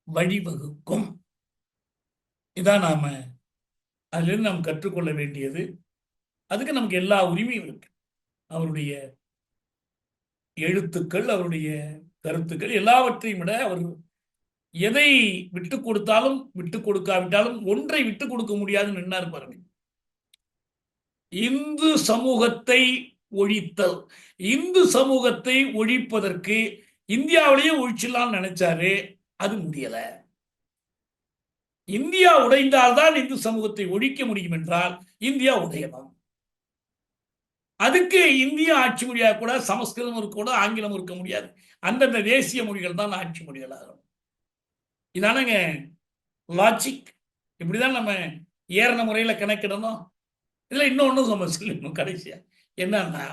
வழிவகுக்கும். இதான் நாம அதிலிருந்து நாம் கற்றுக்கொள்ள வேண்டியது. அதுக்கு நமக்கு எல்லா உரிமையும் இருக்கு. அவருடைய எழுத்துக்கள், அவருடைய கருத்துக்கள் எல்லாவற்றையும் விட அவர் எதை விட்டு கொடுத்தாலும் விட்டு கொடுக்காவிட்டாலும் ஒன்றை விட்டு கொடுக்க முடியாதுன்னு நின்னார் பாருங்க. இந்து சமூகத்தை ஒழித்தல். இந்து சமூகத்தை ஒழிப்பதற்கு இந்தியாவிலேயே ஒழிச்சிடலாம் நினைச்சாரு, அது முடியல. இந்தியா உடைந்தால்தான் இந்து சமூகத்தை ஒழிக்க முடியும் என்றால் இந்தியா உடையணும். அதுக்கு இந்திய ஆட்சி மொழியாக கூட சமஸ்கிருதம் இருக்க கூட ஆங்கிலம் இருக்க முடியாது. அந்தந்த தேசிய மொழிகள் தான் ஆட்சி மொழிகளாகும். இதானங்க லாஜிக். இப்படிதான் நம்ம ஏறின முறையில கணக்கிடணும். இதுல இன்னொன்னு நம்ம சொல்லணும் கடைசியா. என்னன்னா,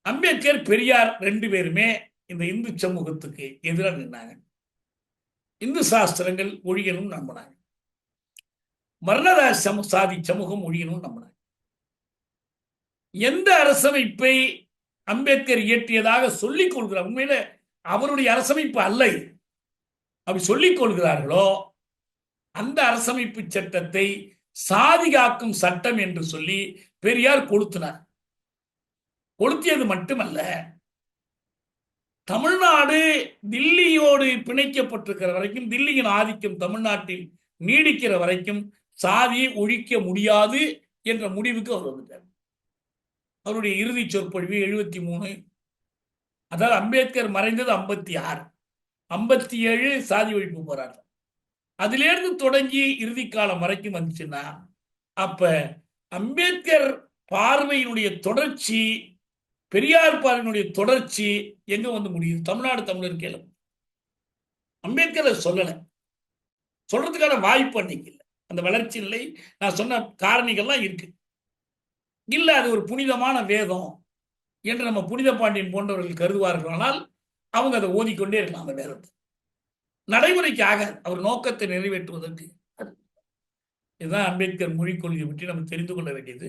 அம்பேத்கர் பெரியார் 2 பேருமே இந்த இந்து சமூகத்துக்கு எதிராக நின்னாங்க. இந்து சாஸ்திரங்கள் ஒழியணும் நம்பினாங்க. வர்ணதாச சாதி சமூகம் ஒழியணும் நம்பினாங்க. எந்த அரசமைப்பை அம்பேத்கர் இயற்றியதாக சொல்லிக் கொள்கிறார், உண்மையில அவருடைய அரசமைப்பு அல்ல இது, அப்படி சொல்லிக் கொள்கிறார்களோ அந்த அரசமைப்பு சட்டத்தை சாதி காக்கும் சட்டம் என்று சொல்லி பெரியார் கொளுத்தினார். கொளுத்தியது மட்டுமல்ல, தமிழ்நாடு தில்லியோடு பிணைக்கப்பட்டிருக்கிற வரைக்கும், தில்லியின் ஆதிக்கம் தமிழ்நாட்டில் நீடிக்கிற வரைக்கும் சாதியை ஒழிக்க முடியாது என்ற முடிவுக்கு அவர் வந்துட்டார். அவருடைய இறுதி சொற்பொழிவு 73. அதாவது அம்பேத்கர் மறைந்தது 56, 57 சாதி ஒழிப்பு போராட்டம். அதிலிருந்து தொடங்கி இறுதி காலம் வரைக்கும் வந்துச்சுன்னா, அப்ப அம்பேத்கர் பார்வையினுடைய தொடர்ச்சி, பெரியார் பார்வையினுடைய தொடர்ச்சி எங்க வந்து முடியுது? தமிழ்நாடு தமிழர் கேளு. அம்பேத்கர் சொல்லலை, சொல்றதுக்கான வாய்ப்பு அன்னைக்கு இல்லை. அந்த வளர்ச்சி நிலை நான் சொன்ன காரணிகள்லாம் இருக்கு. இல்ல அது ஒரு புனிதமான வேதம் என்று நம்ம புனித பாண்டியன் போன்றவர்கள் கருதுவார்களானால் அவங்க அதை ஓதிக்கொண்டே இருக்கலாம். அந்த வேதத்தை நடைமுறைக்காக அவர் நோக்கத்தை நிறைவேற்றுவதற்கு. இதுதான் அம்பேத்கர் மொழிக் கொள்கையை பற்றி நம்ம தெரிந்து கொள்ள வேண்டியது.